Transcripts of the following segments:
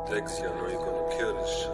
Dexy, I know you're gonna kill this shit.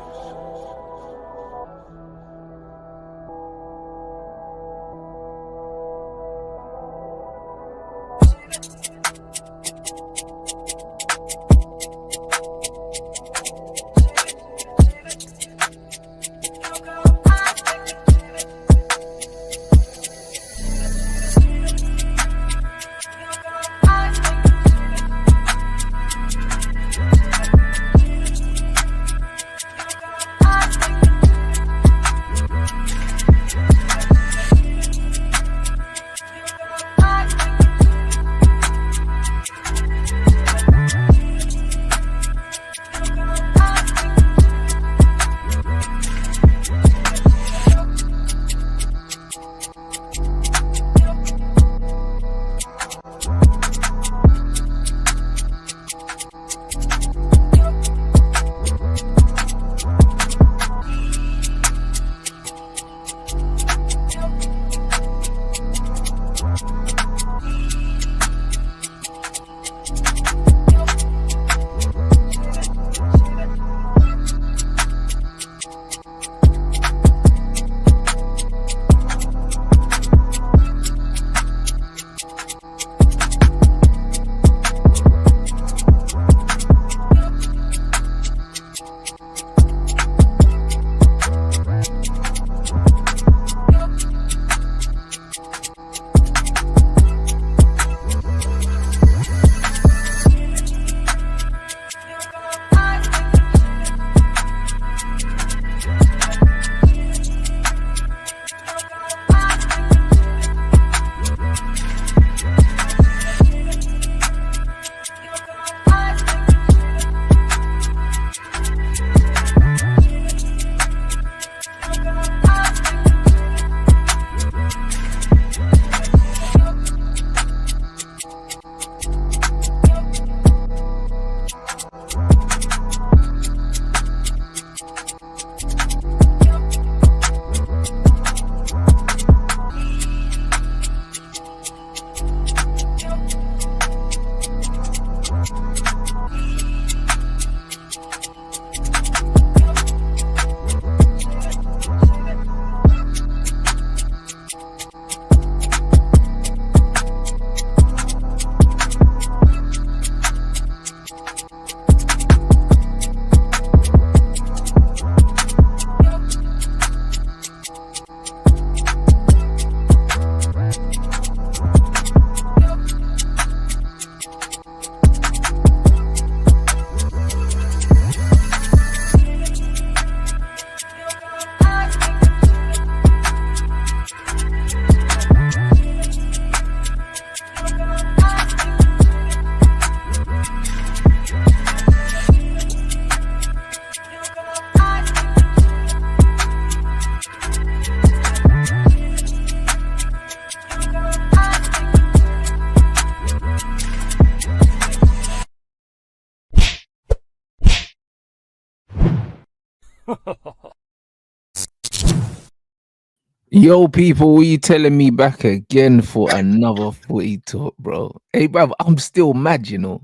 Yo, people, what you telling me back again for another footy talk, bro? Hey, bro, I'm still mad, you know.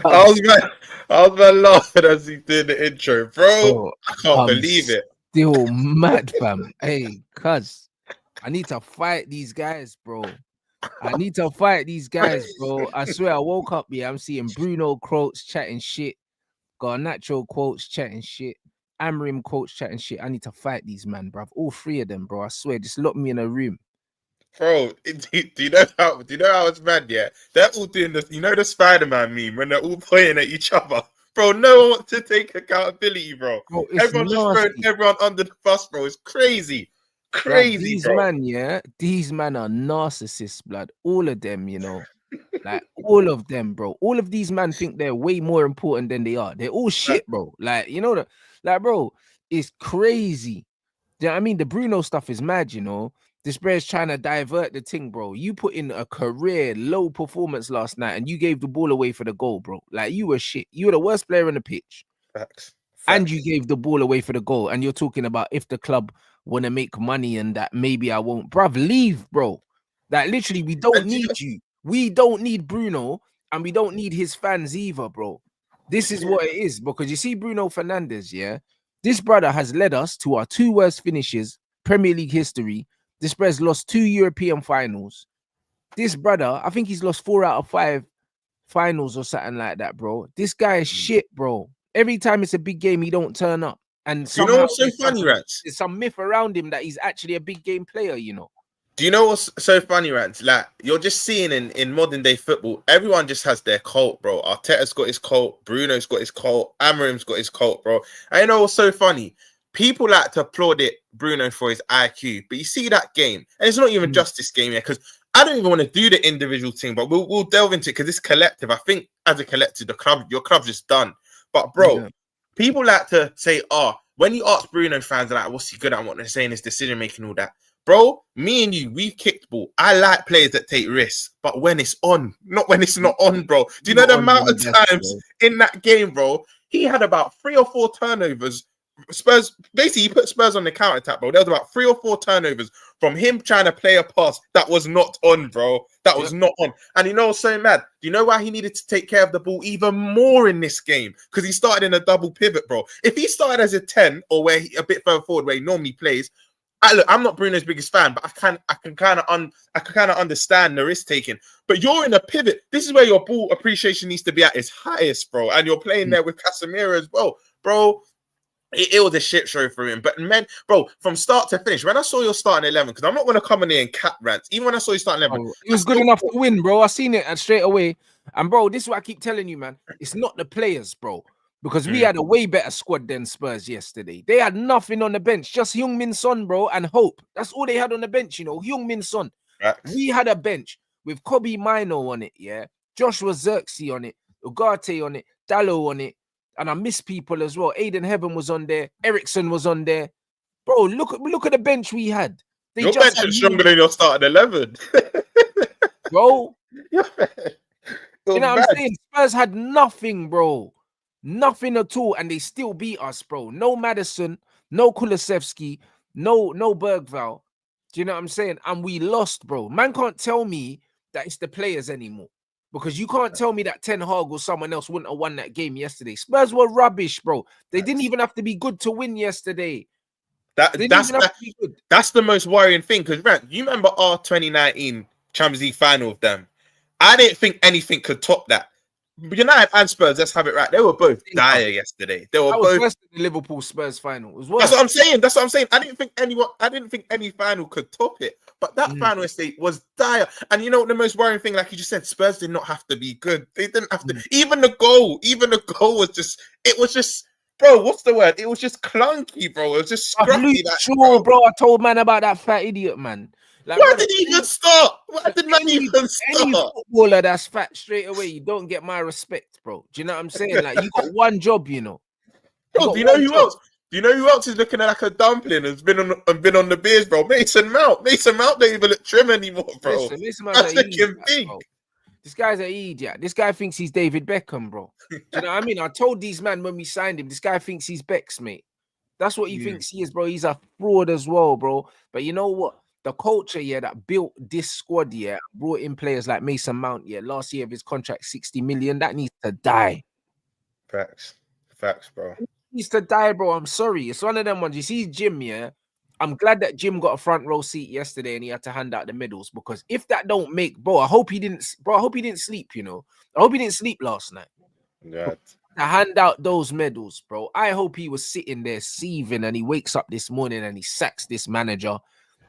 I was laughing as he did the intro, bro. I can't believe it. Still mad, fam. Hey, cuz I need to fight these guys, bro. I need to fight these guys, bro. I swear, I woke up here. I'm seeing Bruno quotes chatting shit, Garnacho quotes chatting shit, Amrim quotes chatting shit. I need to fight these man, bro. All three of them, bro. I swear, just lock me in a room. Bro, do you know how it's mad? Yeah, they're all doing this. You know the Spider-Man meme when they're all pointing at each other, bro. No one wants to take accountability, bro. Everyone's just throwing everyone under the bus, bro. It's crazy, these bro. man, yeah, these man are narcissists, blood. All of them, you know, like all of them, bro. All of these men think they're way more important than they are. They're all shit, bro. Like, you know, like, bro, it's crazy. Do you know what I mean? The Bruno stuff is mad, you know. This bear's trying to divert the thing, bro. You put in a career low performance last night and you gave the ball away for the goal, bro. Like, you were shit. You were the worst player on the pitch. Facts. And you gave the ball away for the goal. And you're talking about if the club want to make money and that maybe I won't. Bruv, leave, bro. Like, literally, we don't need you. We don't need Bruno and we don't need his fans either, bro. This is what it is, because you see Bruno Fernandes, yeah? This brother has led us to our 2 worst finishes, Premier League history. This brother's lost 2 European finals. This brother, I think he's lost 4 out of 5 finals or something like that, bro. This guy is shit, bro. Every time it's a big game, he don't turn up. And you know what's so funny, Rants? There's some myth around him that he's actually a big game player, you know. Do you know what's so funny, Rants? Like, you're just seeing in modern day football, everyone just has their cult, bro. Arteta's got his cult, Bruno's got his cult, Amarim's got his cult, bro. And you know what's so funny? People like to applaud Bruno for his IQ, but you see that game, and it's not even just this game here, because I don't even want to do the individual thing, but we'll delve into it because it's collective. I think as a collective, your club's just done. But bro, people like to say, when you ask Bruno fans like, what's he good at, what they're saying, his decision making, all that. Bro, me and you, we've kicked ball. I like players that take risks, but when it's on, not when it's not on, bro. Do you know the amount of times in that game, bro? He had about 3 or 4 turnovers. Spurs, basically, he put Spurs on the counter attack, bro. There was about 3 or 4 turnovers from him trying to play a pass that was not on, bro. That was not on. And you know what's so mad? Do you know why he needed to take care of the ball even more in this game? Because he started in a double pivot, bro. If he started as a 10 or where a bit further forward where he normally plays, look, I'm not Bruno's biggest fan, but I can kind of understand the risk taking. But you're in a pivot. This is where your ball appreciation needs to be at its highest, bro. And you're playing there with Casemiro as well, bro. It was a shit show for him. But man, bro, from start to finish, when I saw your starting 11, because I'm not going to come in here and cap Rants. Even when I saw you starting 11, it was good enough to win, bro. I seen it straight away. And bro, this is what I keep telling you, man. It's not the players, bro. Because we had a way better squad than Spurs yesterday. They had nothing on the bench, just Heung-min Son, bro, and Hope. That's all they had on the bench, you know, Heung-min Son. We had a bench with Kobe Mino on it, yeah, Joshua Xerxes on it, Ugarte on it, Dallo on it, and I miss people as well. Aiden Heaven was on there, Ericsson was on there. Bro, look at the bench we had. Your bench is stronger than your starting 11. Bro. You know what I'm saying? Spurs had nothing, bro. Nothing at all, and they still beat us, bro. No Maddison, no Kulusevski, no Bergvall. Do you know what I'm saying? And we lost, bro. Man can't tell me that it's the players anymore, because you can't tell me that Ten Hag or someone else wouldn't have won that game yesterday. Spurs were rubbish, bro. They didn't even have to be good to win yesterday. That's the most worrying thing, because you remember our 2019 Champions League final with them. I didn't think anything could top that. United and Spurs, let's have it right. They were both dire yesterday. They were both worse than the Liverpool Spurs final. It was worse. That's what I'm saying. I didn't think any final could top it. But that final yesterday was dire. And you know what the most worrying thing, like you just said, Spurs did not have to be good. They didn't have to. Even the goal was just. Bro, what's the word? It was just clunky, bro. It was just scruffy. Bro. I told man about that fat idiot, man. Like, why did he even start? Why did man even start? Any footballer that's fat straight away, you don't get my respect, bro. Do you know what I'm saying? Like, you got one job, you know. Bro, do you know who else? Do you know who else is looking like a dumpling and has been on the beers, bro? Mason Mount. Mason Mount don't even look trim anymore, bro. Mason Mount's looking big. Bro. This guy's an idiot. This guy thinks he's David Beckham, bro. Do you know what I mean? I told these man when we signed him, this guy thinks he's Becks, mate. That's what he thinks he is, bro. He's a fraud as well, bro. But you know what? The culture, that built this squad, brought in players like Mason Mount, last year of his contract, 60 million. That needs to die. Facts, bro. It needs to die, bro. I'm sorry. It's one of them ones. You see Jim, I'm glad that Jim got a front row seat yesterday and he had to hand out the medals, because if that don't make, bro, I hope he didn't sleep, you know. I hope he didn't sleep last night. Yeah. To hand out those medals, bro. I hope he was sitting there seething and he wakes up this morning and he sacks this manager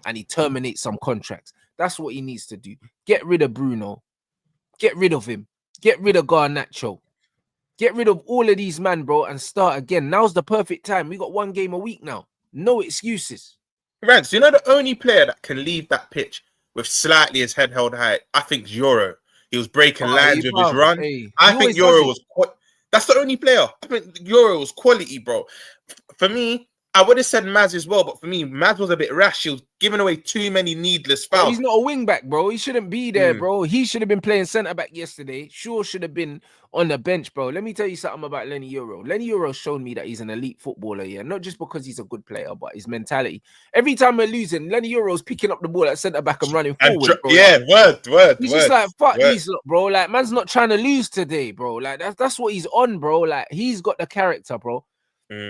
and he terminates some contracts. That's what he needs to do. Get rid of Bruno. Get rid of him. Get rid of Garnacho. Get rid of all of these men, bro, and start again. Now's the perfect time. We got 1 game a week now. No excuses. Rants, you know the only player that can leave that pitch with slightly his head held high, I think Euro. He was breaking lines with his run. I think Euro was... That's the only player. I think Euro was quality, bro. For me, I would have said Maz as well, but for me, Maz was a bit rash. He was giving away too many needless Bro, fouls. he's not a wing back, bro. He shouldn't be there, bro. He should have been playing centre back yesterday. Sure, should have been on the bench, bro. Let me tell you something about Lenny Euro. Lenny Euro shown me that he's an elite footballer, yeah. Not just because he's a good player, but his mentality. Every time we're losing, Lenny Euro's picking up the ball at centre back and running forward, bro. Yeah, word. He's just like, fuck these lot, bro. Like, man's not trying to lose today, bro. Like, that's what he's on, bro. Like, he's got the character, bro.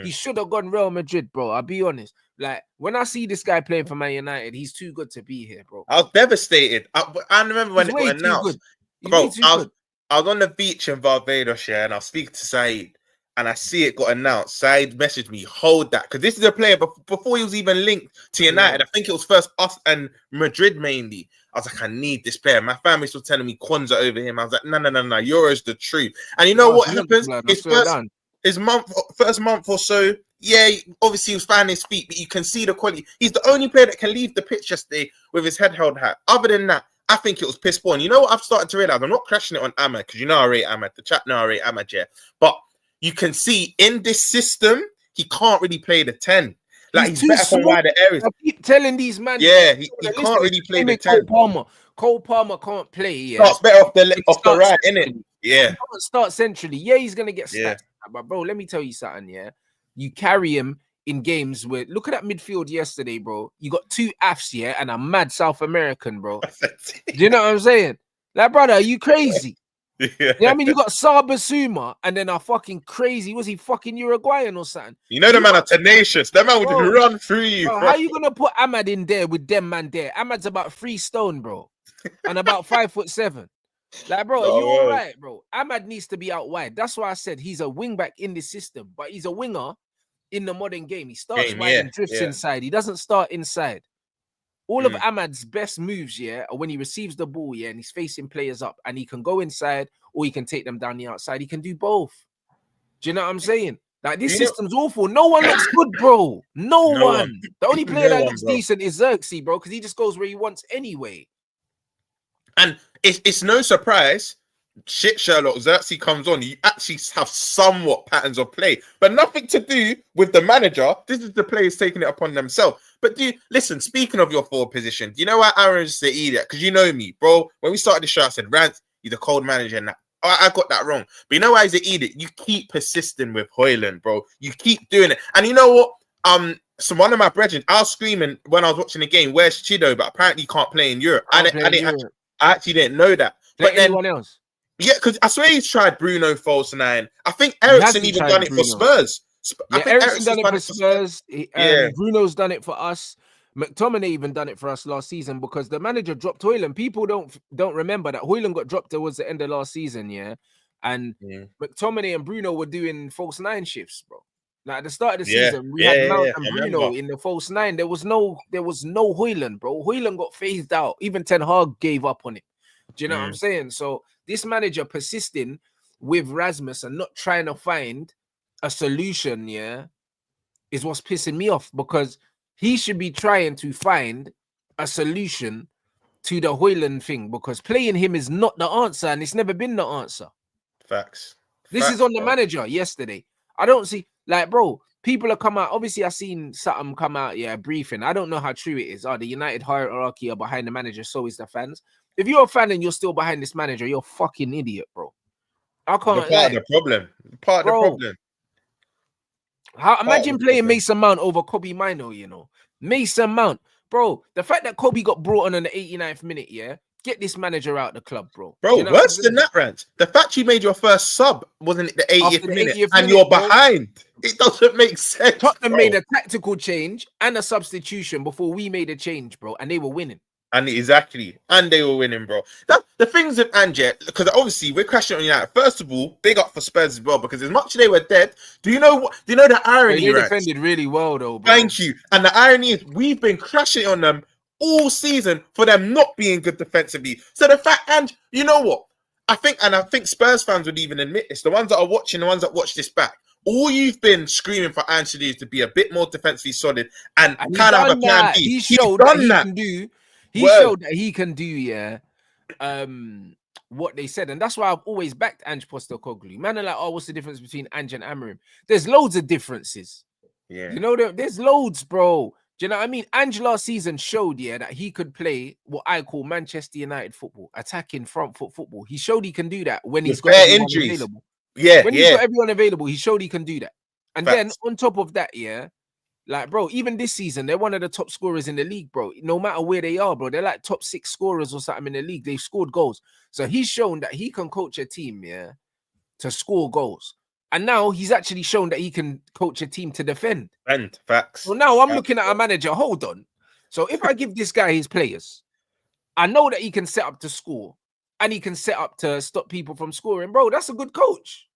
He should have gone Real Madrid, bro. I'll be honest. Like, when I see this guy playing for Man United, he's too good to be here, bro. I was devastated. I remember when it got announced. Bro, I was on the beach in Barbados, yeah, and I was speaking to Saeed, and I see it got announced. Saeed messaged me, hold that, because this is a player before he was even linked to United. I think it was first us and Madrid mainly. I was like, I need this player. My family was telling me Kwanzaa over him. I was like, no, Euro's the truth. And you know what happens? His first month or so, yeah, obviously he was finding his feet, but you can see the quality. He's the only player that can leave the pitch yesterday with his head held high. Other than that, I think it was piss poor. And you know what I've started to realize? I'm not crashing it on Ahmed, because you know I rate Ahmed. The chat know I rate Ahmed, yeah. But you can see in this system, he can't really play the 10. Like, he's better from wider areas. I keep telling these man, yeah, he can't really play the 10. Cole Palmer can't play. Yeah, starts better off the right, innit? Yeah, he can't start centrally. Yeah, he's gonna get stats. But bro, let me tell you something. Yeah, you carry him in games where look at that midfield yesterday, bro. You got 2 AFs, yeah, and a mad South American, bro. Do you know what I'm saying? Like, brother, are you crazy? Yeah. You know what I mean? You got Sabasuma and then a fucking crazy, was he fucking Uruguayan or something? You know the man are tenacious. That man would just run through you. Bro, how are you gonna put Ahmad in there with them man there? Ahmad's about 3 stone, bro, and about 5'7". Like, bro, are you all right, bro? Ahmad needs to be out wide. That's why I said he's a wing back in the system, but he's a winger in the modern game. He starts wide and drifts inside. He doesn't start inside. All of Ahmad's best moves, yeah, are when he receives the ball, yeah, and he's facing players up, and he can go inside or he can take them down the outside. He can do both. Do you know what I'm saying? Like, this system's awful. No one looks good, bro. No one. The only player that looks decent is Xerxes, bro, because he just goes where he wants anyway. And it's no surprise, shit, Sherlock, Xerxes comes on, you actually have somewhat patterns of play, but nothing to do with the manager. This is the players taking it upon themselves. But listen, speaking of your forward position, do you know why Aaron's the idiot? Because you know me, bro. When we started the show, I said, Rants, he's a cold manager, and that. I got that wrong. But you know why he's an idiot? You keep persisting with Højlund, bro. You keep doing it. And you know what? So one of my brethren, I was screaming when I was watching the game, where's Chido? But apparently he can't play in Europe. I actually didn't know that. But then anyone else? Yeah, because I swear he's tried Bruno false 9. I think Ericsson even done it for Spurs. Yeah, Ericsson's done it for Spurs. Bruno's done it for us. McTominay even done it for us last season because the manager dropped Højlund. People don't remember that Højlund got dropped towards the end of last season, yeah. And McTominay and Bruno were doing false 9 shifts, bro. Like at the start of the season, we had Mount and Bruno in the false 9. There was no Højlund, bro. Højlund got phased out. Even Ten Hag gave up on it. Do you know what I'm saying? So this manager persisting with Rasmus and not trying to find a solution, yeah, is what's pissing me off because he should be trying to find a solution to the Højlund thing because playing him is not the answer and it's never been the answer. Facts. This is on the manager yesterday. I don't see, like, bro, people have come out. Obviously, I've seen something come out, briefing. I don't know how true it is. The United hierarchy are behind the manager, so is the fans. If you're a fan and you're still behind this manager, you're a fucking idiot, bro. I can't. Part of the problem. Part of the problem. Imagine playing Mason Mount over Kobe Mino, you know. Mason Mount. Bro, the fact that Kobe got brought on the 89th minute, get this manager out the club, bro. Bro, you know worse than that, Rant. The fact you made your first sub wasn't it the 80th minute and you're behind. It doesn't make sense. Tottenham made a tactical change and a substitution before we made a change, bro, and they were winning. And they were winning, bro. The things with Ange, because obviously we're crashing on United. First of all, big up for Spurs as well, because as much as they were dead, do you know the irony? They defended really well, though, bro. Thank you. And the irony is we've been crashing on them all season for them not being good defensively. So the fact, and you know what? I think Spurs fans would even admit this. The ones that are watching, the ones that watch this back, all you've been screaming for Ange to do is to be a bit more defensively solid and kind of have a plan B. He showed that he can do. He showed that he can do, what they said. And that's why I've always backed Ange Postecoglou. Man are like, oh, what's the difference between Ange and Amorim? There's loads of differences. Yeah. You know, there's loads, bro. Do you know what I mean? Ange last season showed, that he could play what I call Manchester United football, attacking front foot football. He showed he can do that when he's With got bare everyone injuries. available. Yeah, When he's got everyone available, he showed he can do that. And then Facts. on top of that, like, bro, even this season, they're one of the top scorers in the league, bro. No matter where they are, bro, they're like top 6 scorers or something in the league. They've scored goals. So he's shown that he can coach a team, to score goals. And now he's actually shown that he can coach a team to defend. And facts. So now I'm looking at a manager. Hold on. So if I give this guy his players, I know that he can set up to score and he can set up to stop people from scoring. Bro, that's a good coach.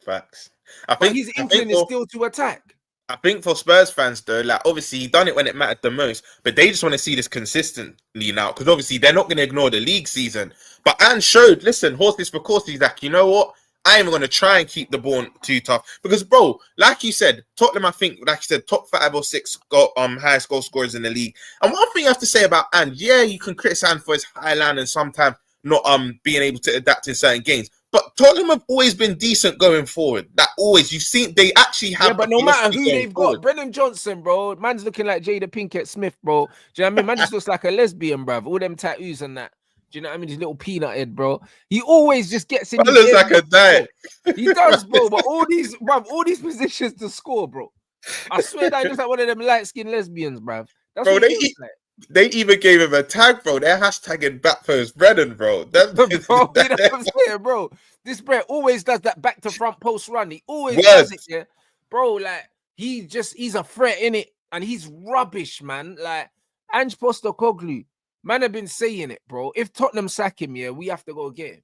Facts. But his inkling is still to attack. I think for Spurs fans, though, like, obviously he done it when it mattered the most, but they just want to see this consistently now, because obviously they're not going to ignore the league season. But Ange showed, listen, horses for courses, like, you know what? I ain't going to try and keep the ball too tough. Because, bro, like you said, Tottenham, I think, like you said, top 5 or 6 highest goal scorers in the league. And one thing you have to say about Ange, yeah, you can criticize him for his high line and sometimes not being able to adapt in certain games. But Tottenham have always been decent going forward. That always, you've seen, they actually have. Yeah, but no matter who they've got, Brennan Johnson, bro, man's looking like Jada Pinkett Smith, bro. Do you know what I mean? Man just looks like a lesbian, bruv. All them tattoos and that. Do you know what I mean? His little peanut head, bro. He always just gets in. He looks like a diet. He does, bro. But all these positions to score, bro. I swear that looks like one of them light-skinned lesbians, bruv. That's bro, what he looks like. They even gave him a tag, bro. They're hashtagging back for his Brennan, bro. Bro, you know what I'm saying, bro? This Brett always does that back to front post run. He always does it, yeah. Bro, like, he's a threat in it, and he's rubbish, man. Like, Ange Postecoglou, man, have been saying it, bro. If Tottenham sack him, we have to go get him.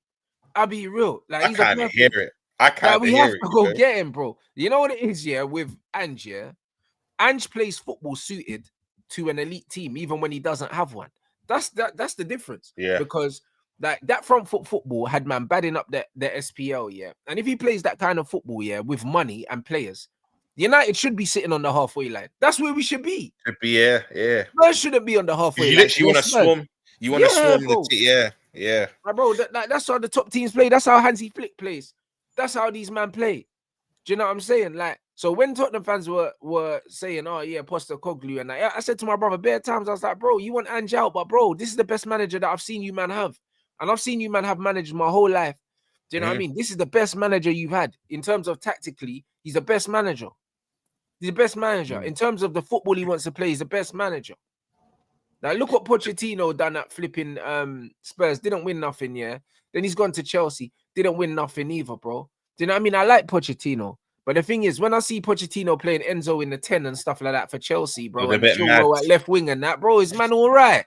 I'll be real. Like, I can't hear it. I can't we hear have it. to go get him, bro. You know what it is, with Ange, Ange plays football suited to an elite team, even when he doesn't have one. That's the difference. Yeah. Because like that front foot football had man badding up the SPL, and if he plays that kind of football, with money and players, United should be sitting on the halfway line. That's where we should be. Should be, yeah. Spurs shouldn't be on the halfway line. You literally want to swarm. You want to swarm the team, yeah. Bro, that's how the top teams play. That's how Hansi Flick plays. That's how these men play. Do you know what I'm saying? Like, so when Tottenham fans were saying, oh yeah, Postecoglou, and I said to my brother bare times, I was like, bro, you want Ange out, but bro, this is the best manager that I've seen you man have. And I've seen you man have managed my whole life. Do you know what I mean? This is the best manager you've had. In terms of tactically, he's the best manager. He's the best manager. In terms of the football he wants to play, he's the best manager. Now look what Pochettino done at flipping Spurs. Didn't win nothing, Then he's gone to Chelsea. Didn't win nothing either, bro. Do you know what I mean? I like Pochettino. But the thing is, when I see Pochettino playing Enzo in the 10 and stuff like that for Chelsea, bro, and Chilwell at left wing and that, bro, is man all right?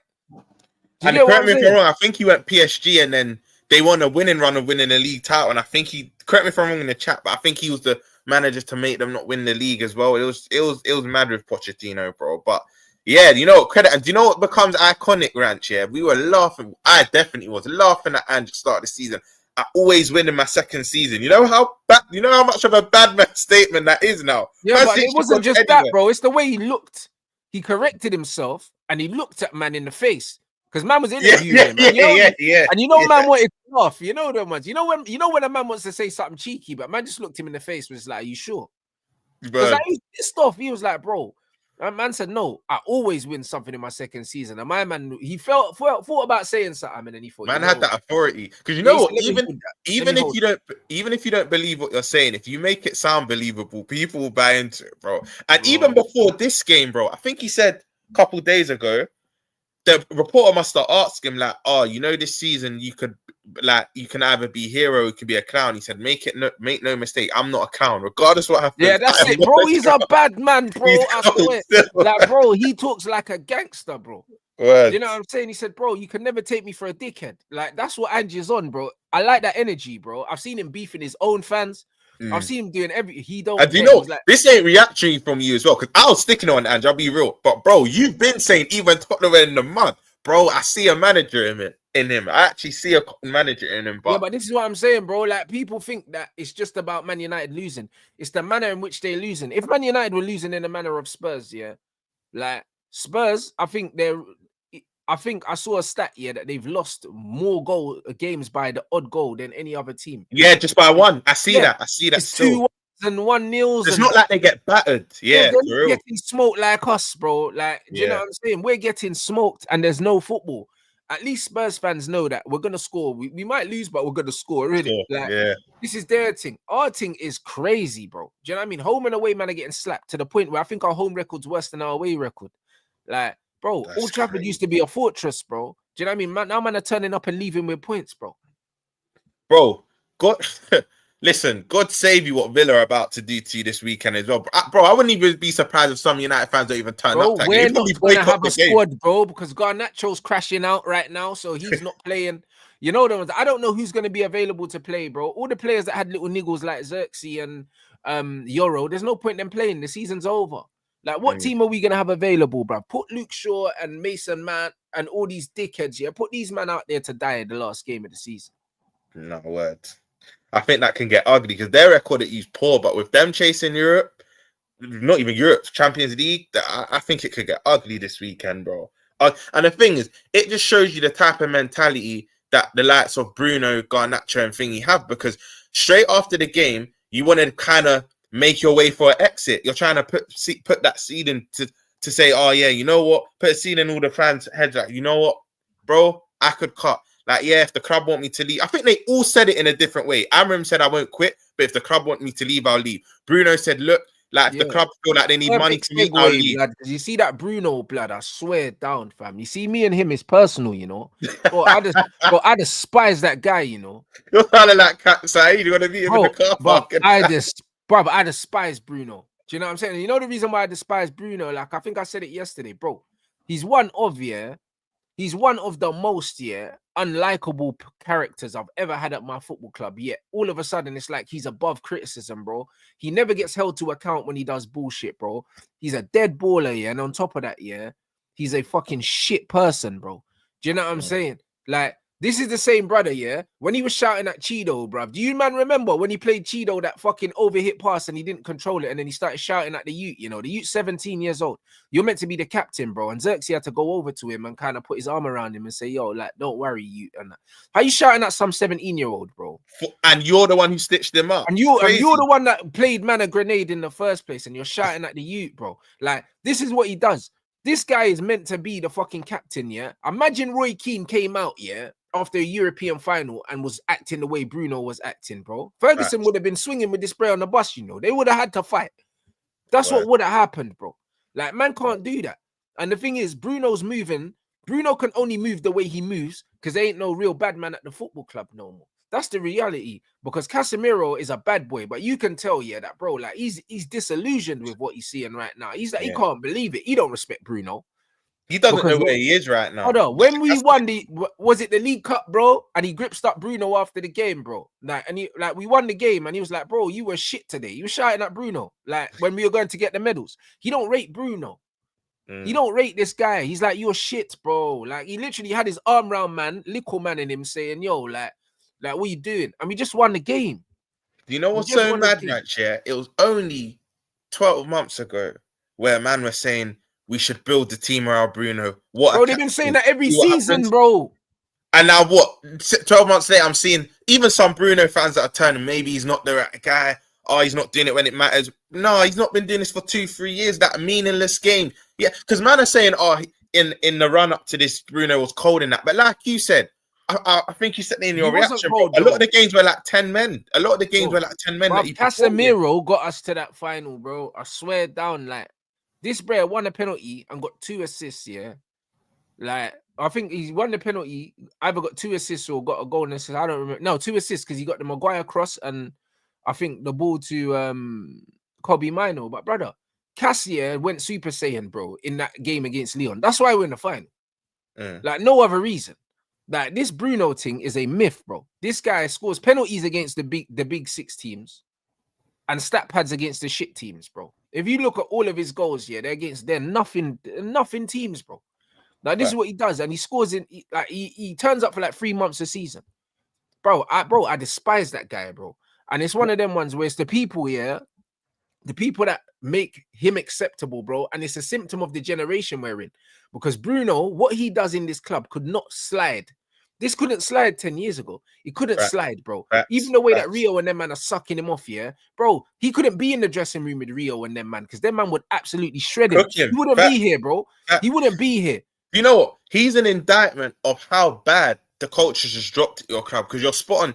And correct me if I'm wrong, I think he went PSG and then they won a winning run of winning the league title. And I think correct me if I'm wrong in the chat, but I think he was the manager to make them not win the league as well. It was mad with Pochettino, bro. But yeah, you know, credit. And do you know what becomes iconic, Rants? Yeah, we were laughing. I definitely was laughing at Ange start of the season. I always win in my second season. You know how much of a bad man statement that is now. Yeah, but it wasn't just that, bro. It's the way he looked. He corrected himself and he looked at man in the face because man was interviewing him. Yeah. And you know, man wanted to laugh. You know them ones. You know when a man wants to say something cheeky, but man just looked him in the face. Was like, "Are you sure?" Because like, he was pissed off. He was like, "Bro." And man said, "No, I always win something in my second season." And my man, he thought about saying something, and then he thought, man had that authority. Because you know what, even if you don't believe what you're saying, if you make it sound believable, people will buy into it, bro. And even before this game, bro, I think he said a couple of days ago, the reporter must have asked him like, "Oh, you know, this season you can either be hero, you can be a clown." He said, "Make no mistake, I'm not a clown, regardless what happens." Yeah, that's it, bro. He's a bad man, bro. I swear. Like, bro, he talks like a gangster, bro. You know what I'm saying? He said, "Bro, you can never take me for a dickhead." Like, that's what Ange is on, bro. I like that energy, bro. I've seen him beefing his own fans. I've seen him doing he don't. And you know, like, this ain't reactionary from you as well, because I was sticking on Ange. I'll be real, but bro, you've been saying even Tottenham in the month, bro. I see a manager in him. I actually see a manager in him. But yeah, but this is what I'm saying, bro. Like, people think that it's just about Man United losing. It's the manner in which they're losing. If Man United were losing in the manner of Spurs, like Spurs, I think I saw a stat that they've lost more games by the odd goal than any other team. Yeah, just by one. I see that. It's 2-1 and 1-0s. It's and not like they get battered. Yeah, they're for real. getting smoked like us, bro. Like, do you know what I'm saying? We're getting smoked and there's no football. At least Spurs fans know that we're gonna score. We might lose, but we're gonna score, really. Like, this is their thing. Our thing is crazy, bro. Do you know what I mean? Home and away, man, are getting slapped to the point where I think our home record's worse than our away record. Like, bro, That's Old Trafford used to be a fortress, bro. Do you know what I mean? Man, now man are turning up and leaving with points, bro. Bro, God, listen, God save you what Villa are about to do to you this weekend as well. Bro, I wouldn't even be surprised if some United fans don't even turn up. We're not going to have a squad, bro, because Garnacho's crashing out right now, so he's not playing. You know, I don't know who's going to be available to play, bro. All the players that had little niggles like Xerxes and Euro, there's no point in them playing. The season's over. Like, what team are we going to have available, bro? Put Luke Shaw and Mason Mount and all these dickheads, yeah? Put these men out there to die in the last game of the season. No word. I think that can get ugly because their record is poor, but with them chasing Europe, not even Europe, Champions League, I think it could get ugly this weekend, bro. And the thing is, it just shows you the type of mentality that the likes of Bruno, Garnacho, and Thingy have, because straight after the game, you want to kind of make your way for an exit. You're trying to put that seed in to say, oh yeah, you know what? Put a seed in all the fans' heads, like, you know what, bro, I could cut. Like, yeah, if the club want me to leave, I think they all said it in a different way. Amram said, I won't quit, but if the club want me to leave, I'll leave. Bruno said, look, like, if the club feel like they need money to leave, I'll leave. Blood. You see that Bruno, blood, I swear down, fam. You see, me and him is personal, you know. Bro, I despise that guy, you know. You're kind of like Cat Said, you want to meet him in the car park. I despise Bruno. Do you know what I'm saying? And you know the reason why I despise Bruno? Like, I think I said it yesterday, bro. He's one of the most, unlikable characters I've ever had at my football club. Yet all of a sudden, it's like he's above criticism, bro. He never gets held to account when he does bullshit, bro. He's a dead baller, yeah. And on top of that, he's a fucking shit person, bro. Do you know what I'm saying? Like, this is the same brother, yeah. When he was shouting at Cheeto, bruv. Do you man remember when he played Cheeto that fucking overhit pass and he didn't control it and then he started shouting at the youth, you know, the youth 17 years old. You're meant to be the captain, bro. And Xerxes had to go over to him and kind of put his arm around him and say, yo, like, don't worry, you. And how you shouting at some 17-year-old, bro? And you're the one who stitched him up. And you're the one that played man a grenade in the first place and you're shouting at the youth, bro. Like, this is what he does. This guy is meant to be the fucking captain, yeah? Imagine Roy Keane came out, after a European final and was acting the way Bruno was acting, bro. Ferguson would have been swinging with the spray on the bus, you know. They would have had to fight. That's what would have happened, bro. Like, man can't do that. And the thing is, Bruno's moving. Bruno can only move the way he moves because there ain't no real bad man at the football club no more. That's the reality. Because Casemiro is a bad boy, but you can tell, that, bro, like, he's disillusioned with what he's seeing right now. He's like, he can't believe it. He don't respect Bruno. He doesn't know where he is right now. Hold on. When we won was it the League Cup, bro? And he gripped up Bruno after the game, bro. Like, and we won the game, and he was like, bro, you were shit today. You were shouting at Bruno, like, when we were going to get the medals. He don't rate Bruno. He don't rate this guy. He's like, you're shit, bro. Like, he literally had his arm round little man in him saying, yo, like, what you doing? And we just won the game. Do you know what's so mad, Rants? Yeah, it was only 12 months ago where a man was saying, we should build the team around Bruno. Bro, they've been saying that every season, bro. And now what? 12 months later, I'm seeing even some Bruno fans that are turning, maybe he's not the right guy. Oh, he's not doing it when it matters. No, he's not been doing this for 2-3 years. That meaningless game. Yeah, because man are saying, oh, in the run-up to this, Bruno was cold in that. But like you said, I think you said in your reaction, cold, a lot of the games were like 10 men. A lot of the games were like 10 men. Bro, Casemiro got us to that final, bro. I swear down, like, this bro won a penalty and got 2 assists, yeah? Like, I think he's won the penalty, either got 2 assists or got a goal and assist. I don't remember. No, 2 assists because he got the Maguire cross and I think the ball to Kobe Mino. But, brother, Cassia went Super Saiyan, bro, in that game against Leon. That's why we're in the final. Like, no other reason. Like, this Bruno thing is a myth, bro. This guy scores penalties against the big 6 teams and stat pads against the shit teams, bro. If you look at all of his goals, they're nothing teams, bro. Like, this is what he does, and he scores he turns up for like 3 months a season, bro. I despise that guy, bro. And it's one of them ones where it's the people that make him acceptable, bro. And it's a symptom of the generation we're in, because Bruno, what he does in this club could not slide This couldn't slide 10 years ago. He couldn't slide, bro. Facts, Even the way that facts. Rio and them man are sucking him off, yeah, bro. He couldn't be in the dressing room with Rio and them man because them man would absolutely shred him. Cook him. He wouldn't Facts. be here, bro. Facts. He wouldn't be here. You know what? He's an indictment of how bad the culture just dropped at your club because you're spot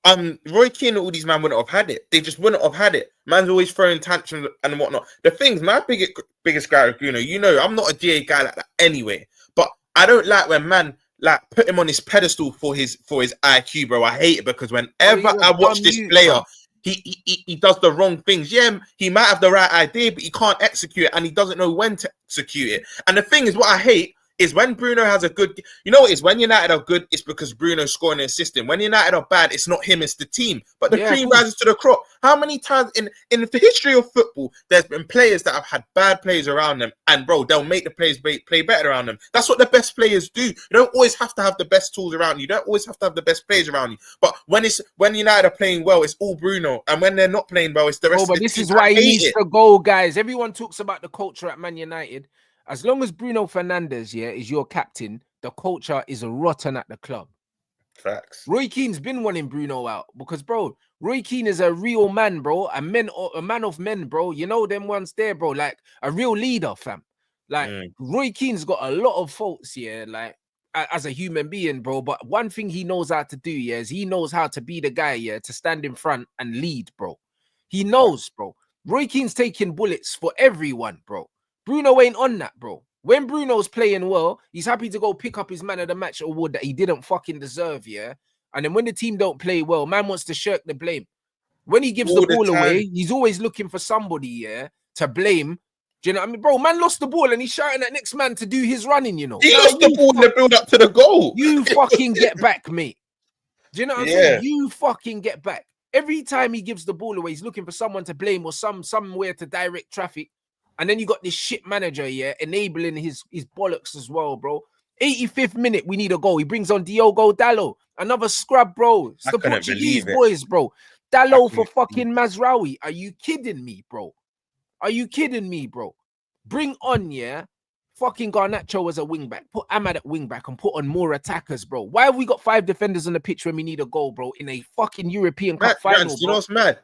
on. Roy Keane and all these men wouldn't have had it. They just wouldn't have had it. Man's always throwing tantrums and whatnot. The things, my biggest guy, you know, I'm not a GA guy like that anyway. But I don't like when man like put him on his pedestal for his IQ, bro. I hate it because whenever I watch this player, he does the wrong things. Yeah, he might have the right idea, but he can't execute it, and he doesn't know when to execute it. And the thing is, what I hate is when Bruno has a good, you know what it is, when United are good, it's because Bruno's scoring and assisting. When United are bad, it's not him, it's the team. But the cream rises to the crop. How many times in the history of football, there's been players that have had bad players around them, and bro, they'll make the players play better around them. That's what the best players do. You don't always have to have the best tools around you. You don't always have to have the best players around you. But when United are playing well, it's all Bruno. And when they're not playing well, it's the rest of the team. But this is why he needs to go, guys. Everyone talks about the culture at Man United. As long as Bruno Fernandes, is your captain, the culture is rotten at the club. Facts. Roy Keane's been wanting Bruno out because, bro, Roy Keane is a real man, bro. A man of men, bro. You know them ones there, bro. Like a real leader, fam. Like Roy Keane's got a lot of faults, like as a human being, bro. But one thing he knows how to do, is he knows how to be the guy, to stand in front and lead, bro. He knows, bro. Roy Keane's taking bullets for everyone, bro. Bruno ain't on that, bro. When Bruno's playing well, he's happy to go pick up his man of the match award that he didn't fucking deserve, And then when the team don't play well, man wants to shirk the blame. When he gives the ball away, he's always looking for somebody, to blame. Do you know what I mean? Bro, man lost the ball and he's shouting at next man to do his running, you know. He lost the ball in the build up to the goal. You fucking get back, mate. Do you know what I'm saying? You fucking get back. Every time he gives the ball away, he's looking for someone to blame or somewhere to direct traffic. And then you got this shit manager, enabling his bollocks as well, bro. 85th minute, we need a goal. He brings on Diogo Dalot, another scrub, bro. It's the Portuguese boys, bro. Dalot for fucking Mazraoui. Are you kidding me, bro? Are you kidding me, bro? Bring on, fucking Garnacho as a wing back. Put Ahmad at wing back and put on more attackers, bro. Why have we got 5 defenders on the pitch when we need a goal, bro? In a fucking European Cup final, bro? You know what's mad?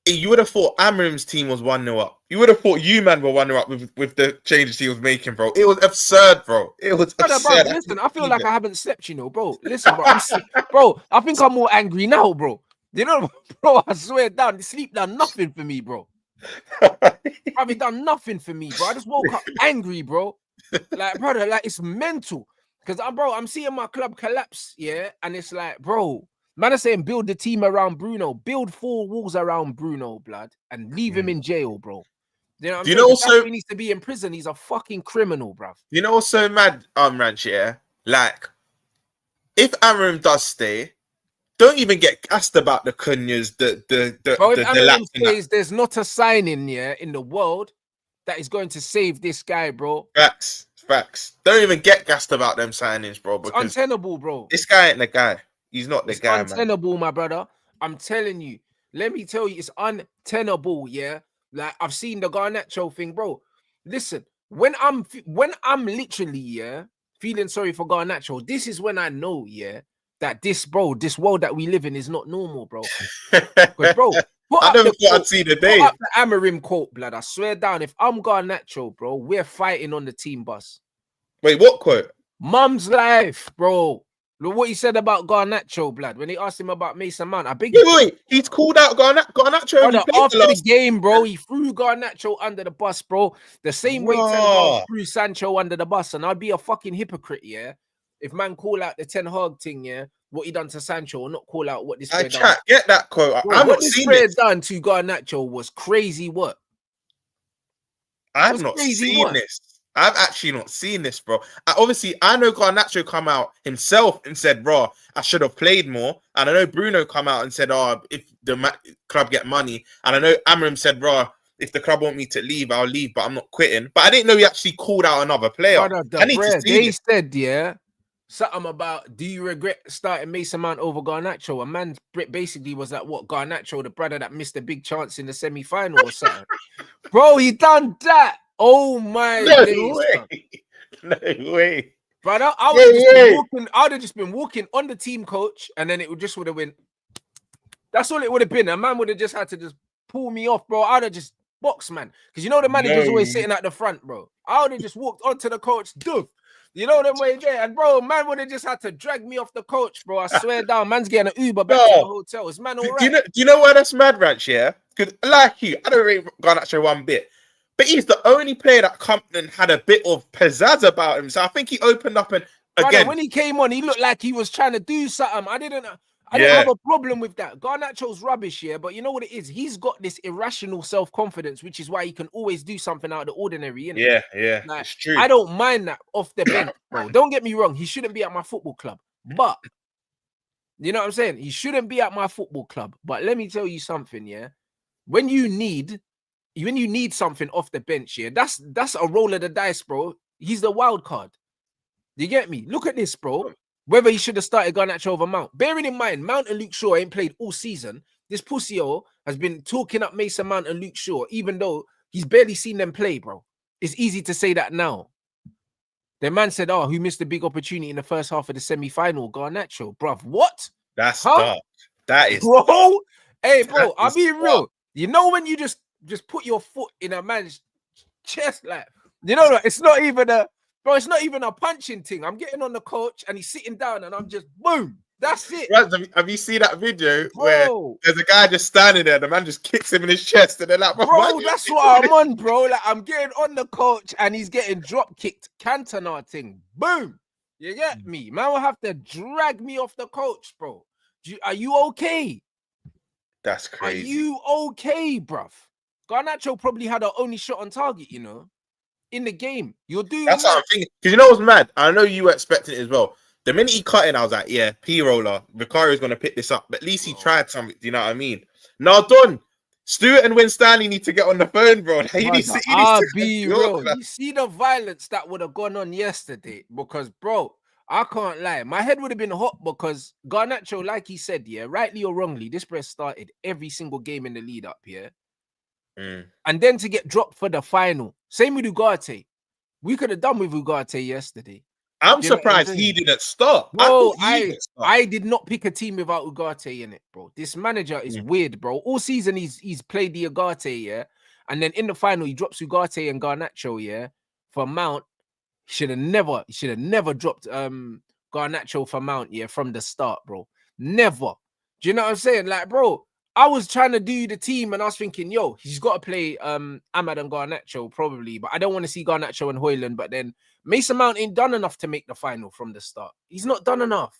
You would have thought Amram's team was 1-0 up. You would have thought you, man, were 1-0 up with the changes he was making, bro. It was absurd, bro. It was absurd. Bro, listen, I feel like I haven't slept, bro. Listen, bro. Bro, I think I'm more angry now, bro. You know, bro, I swear down. Sleep done nothing for me, bro. I've done nothing for me, bro. I just woke up angry, bro. Like, brother, like, it's mental. Because, bro, I'm seeing my club collapse, and it's like, bro, man are saying build the team around Bruno. Build 4 walls around Bruno, blood, and leave him in jail, bro. You know what I'm saying? Also, he needs to be in prison. He's a fucking criminal, bruv. You know what's so mad, Ranch, Like, if Amram does stay, don't even get gassed about the Cunhas, Bro, if Amram stays, there's not a signing, in the world that is going to save this guy, bro. Facts. Don't even get gassed about them signings, bro. Because it's untenable, bro. This guy ain't the guy. He's not the guy, man. It's untenable, my brother. I'm telling you. Let me tell you, it's untenable, Like, I've seen the Garnacho thing, bro. Listen, when I'm literally, feeling sorry for Garnacho, this is when I know, that this world that we live in is not normal, bro. Because, bro, I never thought I'd see the day. Put up the Amarim quote, blood. I swear down, if I'm Garnacho, bro, we're fighting on the team bus. Wait, what quote? Mum's life, bro. Look what he said about Garnacho, blood. When they asked him about Mason Mount, I beg you. Wait, he's called out Garnacho. After the game, bro, he threw Garnacho under the bus, bro. The same way Ten Hag threw Sancho under the bus, and I'd be a fucking hypocrite, if man call out the Ten Hag thing, what he done to Sancho, or not call out what this player done. Get that quote. Bro, I've not seen it. What done to Garnacho was crazy work. I've not seen this. I've actually not seen this, bro. I know Garnacho come out himself and said, bro, I should have played more. And I know Bruno come out and said, if the club get money. And I know Amram said, bro, if the club want me to leave, I'll leave, but I'm not quitting. But I didn't know he actually called out another player. They said, something about, do you regret starting Mason Mount over Garnacho? A man basically was like, what, Garnacho, the brother that missed a big chance in the semi-final or something? Bro, he done that. Oh my days, No way. brother. I would have just been walking. I would have just been walking on the team coach, and then it would have been. That's all it would have been. A man would have just had to just pull me off, bro. I'd have just boxed, man, because you know the manager's always sitting at the front, bro. I would have just walked onto the coach, doof. You know them way there, and bro, man would have just had to drag me off the coach, bro. I swear down, man's getting an Uber back to the hotel. Is man all right? Do you know why that's mad, Rants? Yeah, because like you, I don't really Garnacho one bit, but he's the only player that come and had a bit of pizzazz about him. So I think he opened up and again when he came on, he looked like he was trying to do something. I didn't have a problem with that. Garnacho's rubbish, yeah, but you know what it is? He's got this irrational self-confidence, which is why he can always do something out of the ordinary, innit? Yeah, like, it's true. I don't mind that off the bench, bro. Don't get me wrong. He shouldn't be at my football club, but you know what I'm saying? He shouldn't be at my football club. But let me tell you something, yeah. When you need something off the bench, yeah, that's a roll of the dice, bro. He's the wild card. You get me? Look at this, bro. Whether he should have started Garnacho over Mount. Bearing in mind, Mount and Luke Shaw ain't played all season. This pussy-o has been talking up Mason Mount and Luke Shaw, even though he's barely seen them play, bro. It's easy to say that now. The man said, oh, who missed a big opportunity in the first half of the semi-final? Garnacho. Bruv, what? That's dark. That is bro. Dark. Hey, bro, I'll be real. You know when you just put your foot in a man's chest, like, you know, it's not even a... Bro, it's not even a punching thing. I'm getting on the coach and he's sitting down and I'm just boom. That's it. Have you seen that video where there's a guy just standing there, the man just kicks him in his chest, and they're like, bro, that's what I'm on, bro. Like, I'm getting on the coach and he's getting drop kicked. Cantona thing. Boom. You get me? Man will have to drag me off the coach, bro. Are you okay? That's crazy. Are you okay, bruv? Garnacho probably had our only shot on target, you know, in the game. You're doing that's what I'm thinking. Because you know what's mad? I know you were expecting it as well. The minute he cut in, I was like, yeah, P-roller. Vicario's going to pick this up. But at least he tried something. Do you know what I mean? Now done. Stuart and Winstanley need to get on the phone, bro. I'll be real. You see the violence that would have gone on yesterday? Because, bro, I can't lie. My head would have been hot because Garnacho, like he said, yeah, rightly or wrongly, this press started every single game in the lead up, yeah? And then to get dropped for the final. Same with Ugarte. We could have done with Ugarte yesterday. I'm surprised he didn't start. Bro, I did not pick a team without Ugarte in it, bro. This manager is weird, bro. All season he's played the Ugarte, yeah. And then in the final, he drops Ugarte and Garnacho, yeah. For Mount, he should have never dropped Garnacho for Mount, yeah, from the start, bro. Never. Do you know what I'm saying? Like, bro, I was trying to do the team and I was thinking, yo, he's got to play Ahmad and Garnacho probably, but I don't want to see Garnacho and Hoyland. But then Mason Mount ain't done enough to make the final from the start. He's not done enough.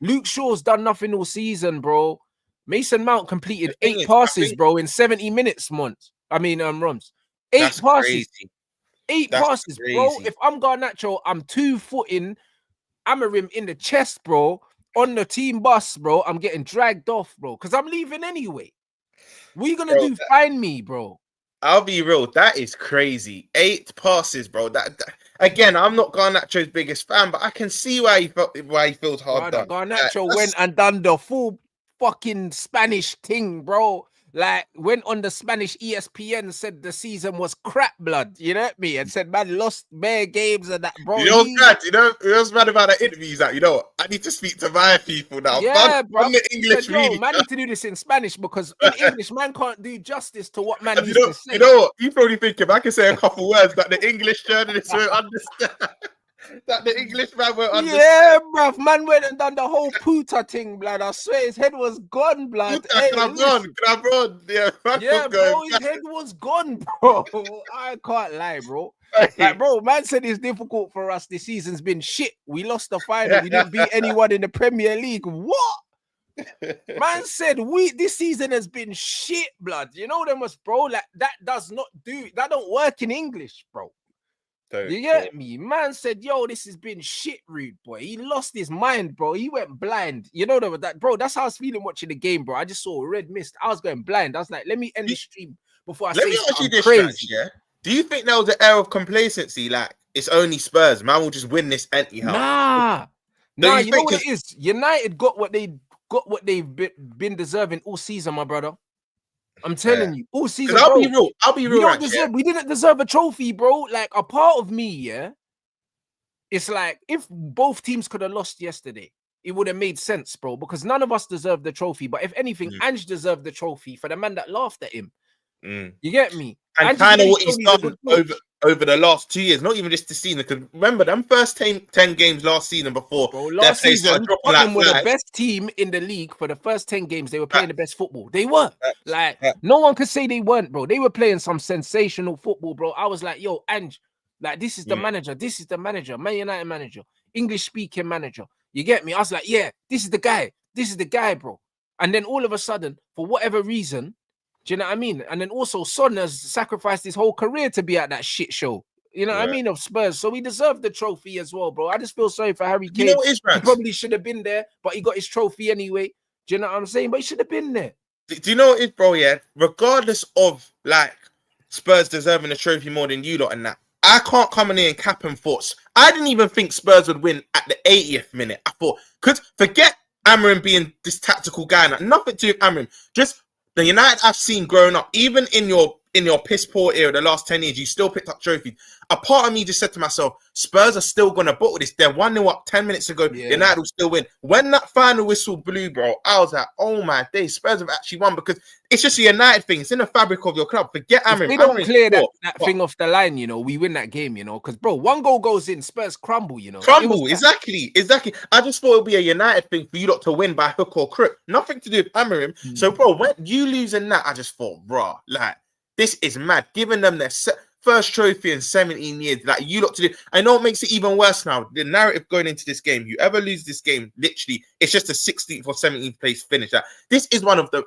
Luke Shaw's done nothing all season, bro. Mason Mount completed 8 passes, bro, in 70 minutes, Roms. 8 passes. Crazy. 8 passes, bro. If I'm Garnacho, I'm 2-footing Amarim in the chest, bro. On the team bus, bro, I'm getting dragged off, bro, because I'm leaving anyway. What are you gonna do? Find me, bro. I'll be real. That is crazy. 8 passes, bro. That again, I'm not Garnacho's biggest fan, but I can see why he feels hard done. Garnacho went and done the full fucking Spanish thing, bro. Like, went on the Spanish ESPN, said the season was crap, blood. You know what I mean? And said, man, lost bare games and that, bro. You know what's mad? You know what's mad about that interview? He's like, you know what? I need to speak to my people now. Yeah, bro. I'm the English said, man, need to do this in Spanish because in English, man can't do justice to what man needs to say. You know what? You probably think if I can say a couple words that the English journalists won't understand. That the English man won't understand. Yeah, bruv. Man went and done the whole puta thing, blood. I swear his head was gone, blood. Hey, cabron. Yeah, bro, his head was gone, bro. I can't lie, bro. Like, bro, man said it's difficult for us. This season's been shit. We lost the final. We didn't beat anyone in the Premier League. What? Man said this season has been shit, blood. You know them was, bro. Like, that don't work in English, bro. You get me? Man said, yo, this has been shit, rude boy. He lost his mind, bro. He went blind. You know that, bro. That's how I was feeling watching the game, bro. I just saw a red mist. I was going blind. I was like, let me end the stream before I say something crazy. Yeah? Do you think there was an air of complacency? Like, it's only Spurs. Man will just win this anyhow. Nah. You know what it is? United got what they've been deserving all season, my brother. I'm telling you, all season. I'll be real. We didn't deserve a trophy, bro. Like, a part of me, yeah, it's like if both teams could have lost yesterday, it would have made sense, bro, because none of us deserve the trophy. But if anything, Ange deserved the trophy for the man that laughed at him. You get me? And kind of what he's done over the last 2 years, not even just this season. Because remember, them first 10 games last season before, bro, last season, Tottenham were the best team in the league for the first 10 games. They were playing the best football. They were. No one could say they weren't, bro. They were playing some sensational football, bro. I was like, yo, Ange, like, this is the manager. This is the manager. Man United manager. English-speaking manager. You get me? I was like, yeah, this is the guy. This is the guy, bro. And then all of a sudden, for whatever reason, do you know what I mean? And then also Son has sacrificed his whole career to be at that shit show. You know what I mean? Of Spurs. So he deserved the trophy as well, bro. I just feel sorry for Harry Kane. You know what is, he probably should have been there, but he got his trophy anyway. Do you know what I'm saying? But he should have been there. Do you know what it is, bro? Yeah. Regardless of like Spurs deserving the trophy more than you lot and that, I can't come in here and cap and thoughts. I didn't even think Spurs would win at the 80th minute. I thought, because forget Amorim being this tactical guy, nothing to do with Amorim. Just the United I've seen growing up, even in your piss poor era, the last 10 years, you still picked up trophies. A part of me just said to myself, Spurs are still going to bottle this. They're 1-0 up 10 minutes ago. United will still win. When that final whistle blew, bro, I was like, oh my days, Spurs have actually won, because it's just a United thing. It's in the fabric of your club. Forget Amorim. If they don't clear that thing off the line, you know, we win that game, you know, because, bro, one goal goes in, Spurs crumble, you know. Crumble, exactly. I just thought it would be a United thing for you lot to win by hook or crook. Nothing to do with Amorim. So, bro, when you losing that, I just thought, bro, like, this is mad. Giving them their first trophy in 17 years, like you lot to do. I know it makes it even worse now. The narrative going into this game, you ever lose this game, literally, it's just a 16th or 17th place finish. That this is one of the,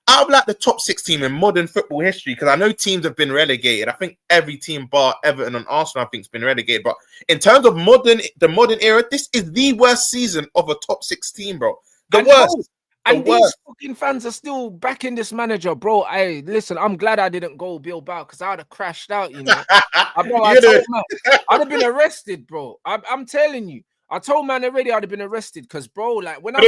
out of like the top 6 team in modern football history, because I know teams have been relegated. I think every team bar Everton and Arsenal, I think, has been relegated. But in terms of the modern era, this is the worst season of a top 6 team, bro. The worst. And these fucking fans are still backing this manager, bro. Listen, I'm glad I didn't go Bilbao, because I would have crashed out, you know. I'd have been arrested, bro. I'm telling you. I told man already I'd have been arrested, because, bro, like, when I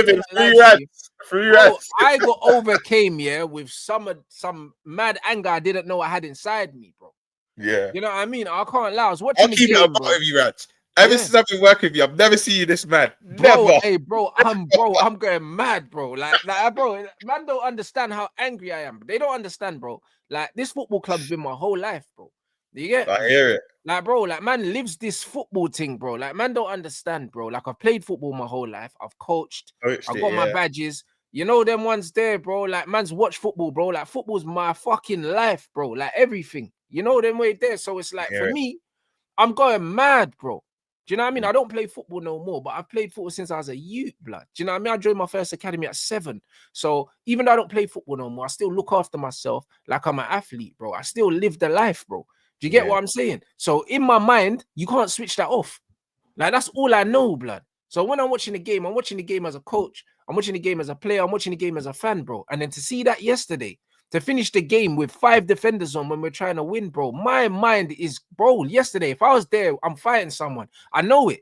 got overcame, with some mad anger I didn't know I had inside me, bro. Yeah. You know what I mean? I can't lie. I was watching the game, bro. Ever since I've been working with you, I've never seen you this mad. Bro, Never. hey, bro, I'm going mad, bro. Like, bro, man don't understand how angry I am. They don't understand, bro. Like, this football club's been my whole life, bro. You get? I hear it. Like, bro, like, man lives this football thing, bro. Like, man don't understand, bro. Like, I've played football my whole life. I've coached. I've got my badges. You know them ones there, bro. Like, man's watch football, bro. Like, football's my fucking life, bro. Like, everything. You know them way there. So it's like, for me, I'm going mad, bro. Do you know what I mean? I don't play football no more, but I've played football since I was a youth, blood. Do you know what I mean? I joined my first academy at 7. So even though I don't play football no more, I still look after myself like I'm an athlete, bro. I still live the life, bro. Do you get what I'm saying? So in my mind, you can't switch that off. Like, that's all I know, blood. So when I'm watching the game, I'm watching the game as a coach. I'm watching the game as a player. I'm watching the game as a fan, bro. And then to see that yesterday, to finish the game with 5 defenders on when we're trying to win, bro. My mind is, bro, yesterday, if I was there, I'm fighting someone. I know it,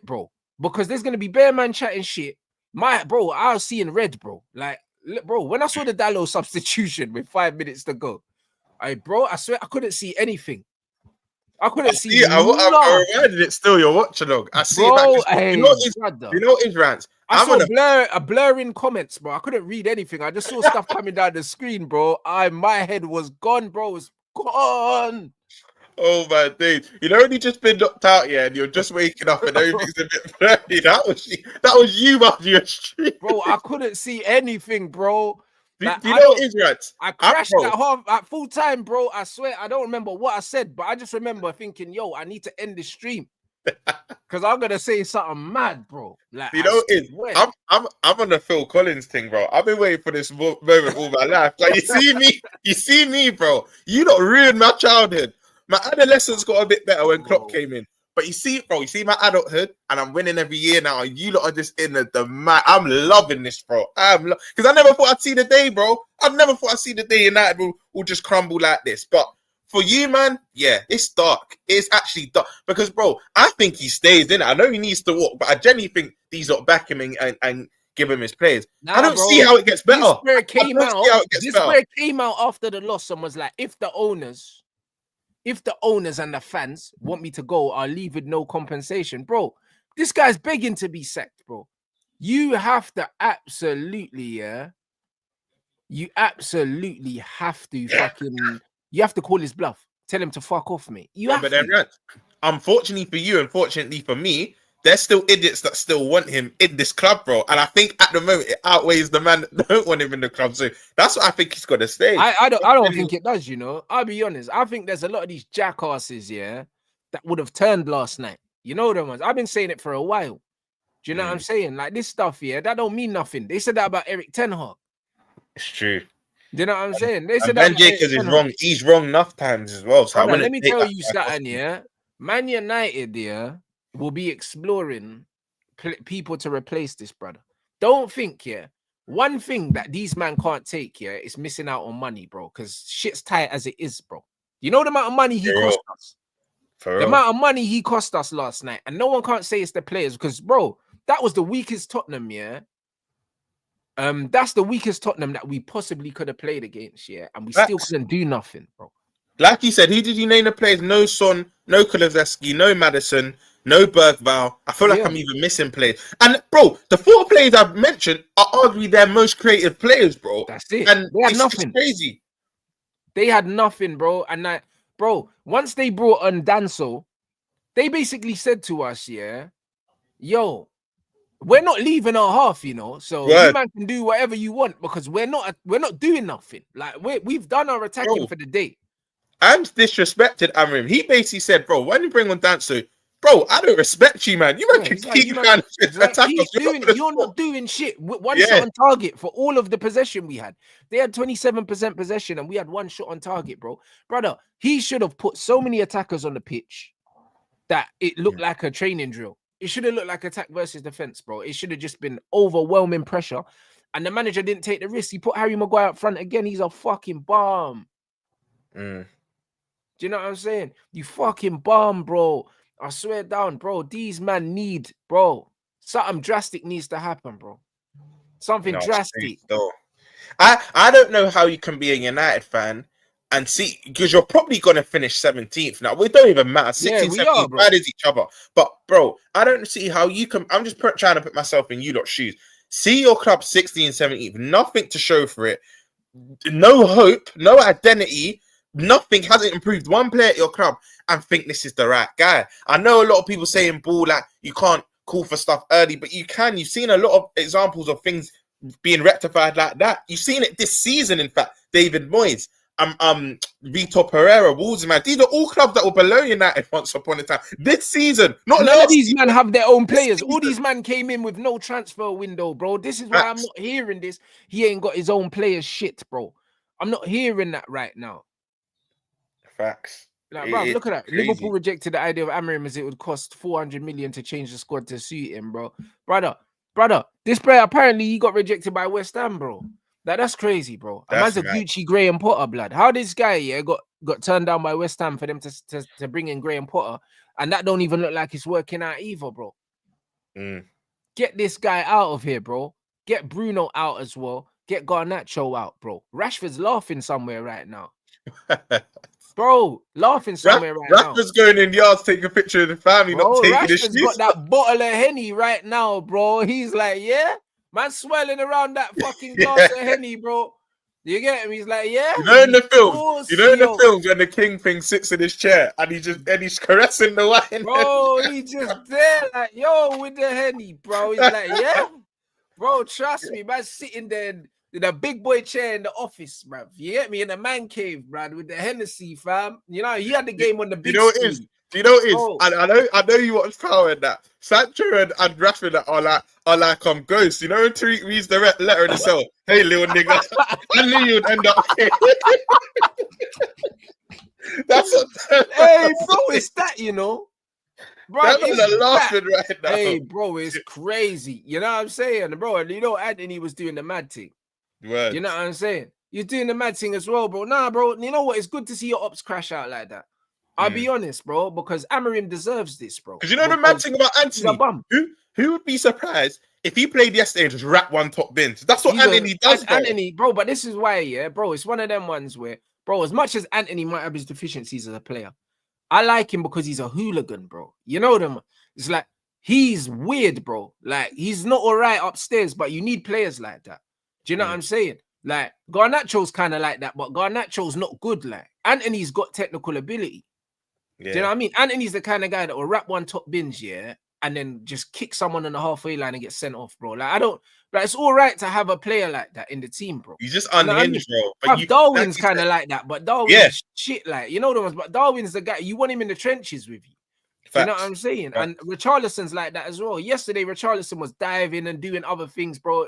bro. Because there's going to be bare man chatting shit. Bro, I was seeing red, bro. Like, bro, when I saw the Dallo substitution with 5 minutes to go, bro, I swear I couldn't see anything. I couldn't see it. I reminded it still your watch along. I see it back. You know what is Rants? I saw a blurring comments, bro. I couldn't read anything. I just saw stuff coming down the screen, bro. My head was gone, bro. It was gone. Oh my days. You know when you just been knocked out, and you're just waking up and everything's a bit blurry. That was you after your stream. Bro, I couldn't see anything, bro. Do you know what is Rants? I crashed at full time, bro. I swear I don't remember what I said, but I just remember thinking, yo, I need to end this stream. Because I'm gonna say something mad, bro. Like, you know what is? I'm on the Phil Collins thing, bro. I've been waiting for this moment all my life. Like, you see me, bro. You not ruined my childhood. My adolescence got a bit better when Klopp came in. But you see, bro, you see my adulthood, and I'm winning every year now. And you lot are just in the mad. I'm loving this, bro. Because I never thought I'd see the day, bro. I never thought I'd see the day United will just crumble like this. But for you, man, yeah, it's dark. It's actually dark. Because, bro, I think he stays in it. I know he needs to walk, but I genuinely think these lot back him and give him his players. I don't see how it gets better. This where it came out after the loss and was like, if the owners if the owners and the fans want me to go, I'll leave with no compensation. Bro, this guy's begging to be sacked, bro. You have to absolutely, you absolutely have to fucking, you have to call his bluff. Tell him to fuck off, mate. You have to. Right. Unfortunately for you, unfortunately for me, there's still idiots that still want him in this club, bro. And I think at the moment it outweighs the man that don't want him in the club. So that's what I think he's got to stay. I don't think it does, you know. I'll be honest. I think there's a lot of these jackasses, that would have turned last night. You know them ones. I've been saying it for a while. Do you know what I'm saying? Like this stuff, that don't mean nothing. They said that about Eric Ten Hag. It's true. Do you know what I'm saying? They said Van Jacobs is wrong. He's wrong enough times as well. So let me tell you something, Man United, will be exploring people to replace this, brother. Don't think, one thing that these men can't take, is missing out on money, bro. Because shit's tight as it is, bro. You know the amount of money he cost us? The amount of money he cost us last night. And no one can't say it's the players because, bro, that was the weakest Tottenham, that's the weakest Tottenham that we possibly could have played against, and we still couldn't do nothing, bro. Like you said, who did you name the players? No Son, no Kulusevski, no Maddison, no Bergvall. I feel like I'm even missing players. And bro, the 4 players I've mentioned are arguably their most creative players, bro. That's it. And they had nothing. Crazy. They had nothing, bro. And bro, once they brought on Danso, they basically said to us, yo, we're not leaving our half, you know. So you man can do whatever you want because we're not doing nothing. Like we've done our attacking for the day. And disrespected Amrim. He basically said, bro, when you bring on Danso, bro, I don't respect you, man. You man can keep attack us. You're not doing shit. One shot on target for all of the possession we had. They had 27% possession and we had 1 shot on target, bro. Brother, he should have put so many attackers on the pitch that it looked like a training drill. It should have looked like attack versus defense, bro. It should have just been overwhelming pressure. And the manager didn't take the risk. He put Harry Maguire up front again. He's a fucking bomb. Do you know what I'm saying? You fucking bomb, bro. I swear down, bro. These men need, bro. Something drastic needs to happen, bro. Something drastic. I don't know how you can be a United fan and see, because you're probably going to finish 17th now. We don't even matter. 16, 17th, bad as each other. But, bro, I don't see how you can. I'm just trying to put myself in you lot's shoes. See your club 16th, 17th, nothing to show for it. No hope, no identity. Nothing hasn't improved. One player at your club and think this is the right guy. I know a lot of people saying, ball, like you can't call for stuff early, but you can. You've seen a lot of examples of things being rectified like that. You've seen it this season, in fact. David Moyes, Vitor Pereira, Wolves, man. These are all clubs that were below United once upon a time. This season, none of these men have their own players. All these men came in with no transfer window, bro. This is why I'm not hearing this. He ain't got his own players shit, bro. I'm not hearing that right now. Facts. Like, bro, look at that. Crazy. Liverpool rejected the idea of Amorim as it would cost 400 million to change the squad to suit him, bro. Brother, this player apparently he got rejected by West Ham, bro. That's crazy, bro. A man's a Gucci Graham Potter, blood. How this guy got turned down by West Ham for them to bring in Graham Potter, and that don't even look like it's working out either, bro. Get this guy out of here, bro. Get Bruno out as well. Get Garnacho out, bro. Rashford's laughing somewhere right now. Bro, laughing somewhere right now. Rashford's going in yards, taking a picture of the family, bro, not taking his shoes. Got that bottle of Henny right now, bro. He's like, man, swirling around that fucking glass of Henny, bro. You get him? He's like, You know in the films when the Kingpin sits in his chair and he's caressing the wine. Bro, he just there like, yo, with the Henny, bro. He's like, bro, trust me, man, sitting there in a big boy chair in the office, bruv. You get me? In a man cave, bruv, with the Hennessy, fam. You know, he had the game on the big screen. Do you know what it is? Oh. And I know you watch Power in that. Sancho and Rashford are like ghosts. You know when Tariq reads the letter in the cell? Hey, little nigga. I knew you'd end up here. That's what. Hey, bro, it's that, you know. Bro, they're laughing right now. Hey, bro, it's crazy. You know what I'm saying, bro? And you know Anthony was doing the mad thing. Word. You know what I'm saying? You're doing the mad thing as well, bro. Nah, bro. You know what? It's good to see your ops crash out like that. I'll be honest, bro, because Amorim deserves this, bro. Because you know the mad thing about Anthony? Who would be surprised if he played yesterday and just rap one top bins? That's what Anthony does, bro. Anthony, bro, but this is why, bro, it's one of them ones where bro, as much as Anthony might have his deficiencies as a player, I like him because he's a hooligan, bro. You know them. It's like he's weird, bro. Like he's not all right upstairs, but you need players like that. Do you know what I'm saying? Like Garnacho's kind of like that, but Garnacho's not good. Like Anthony's got technical ability. Yeah. Do you know what I mean? Anthony's the kind of guy that will wrap one top bins, yeah, and then just kick someone on the halfway line and get sent off, bro. Like I don't, like it's all right to have a player like that in the team, bro. He's just unhinged, you know bro. But Darwin's kind of like that, but Darwin's shit, like you know the ones. But Darwin's the guy you want him in the trenches with you. Facts. You know what I'm saying? Facts. And Richarlison's like that as well. Yesterday, Richarlison was diving and doing other things, bro.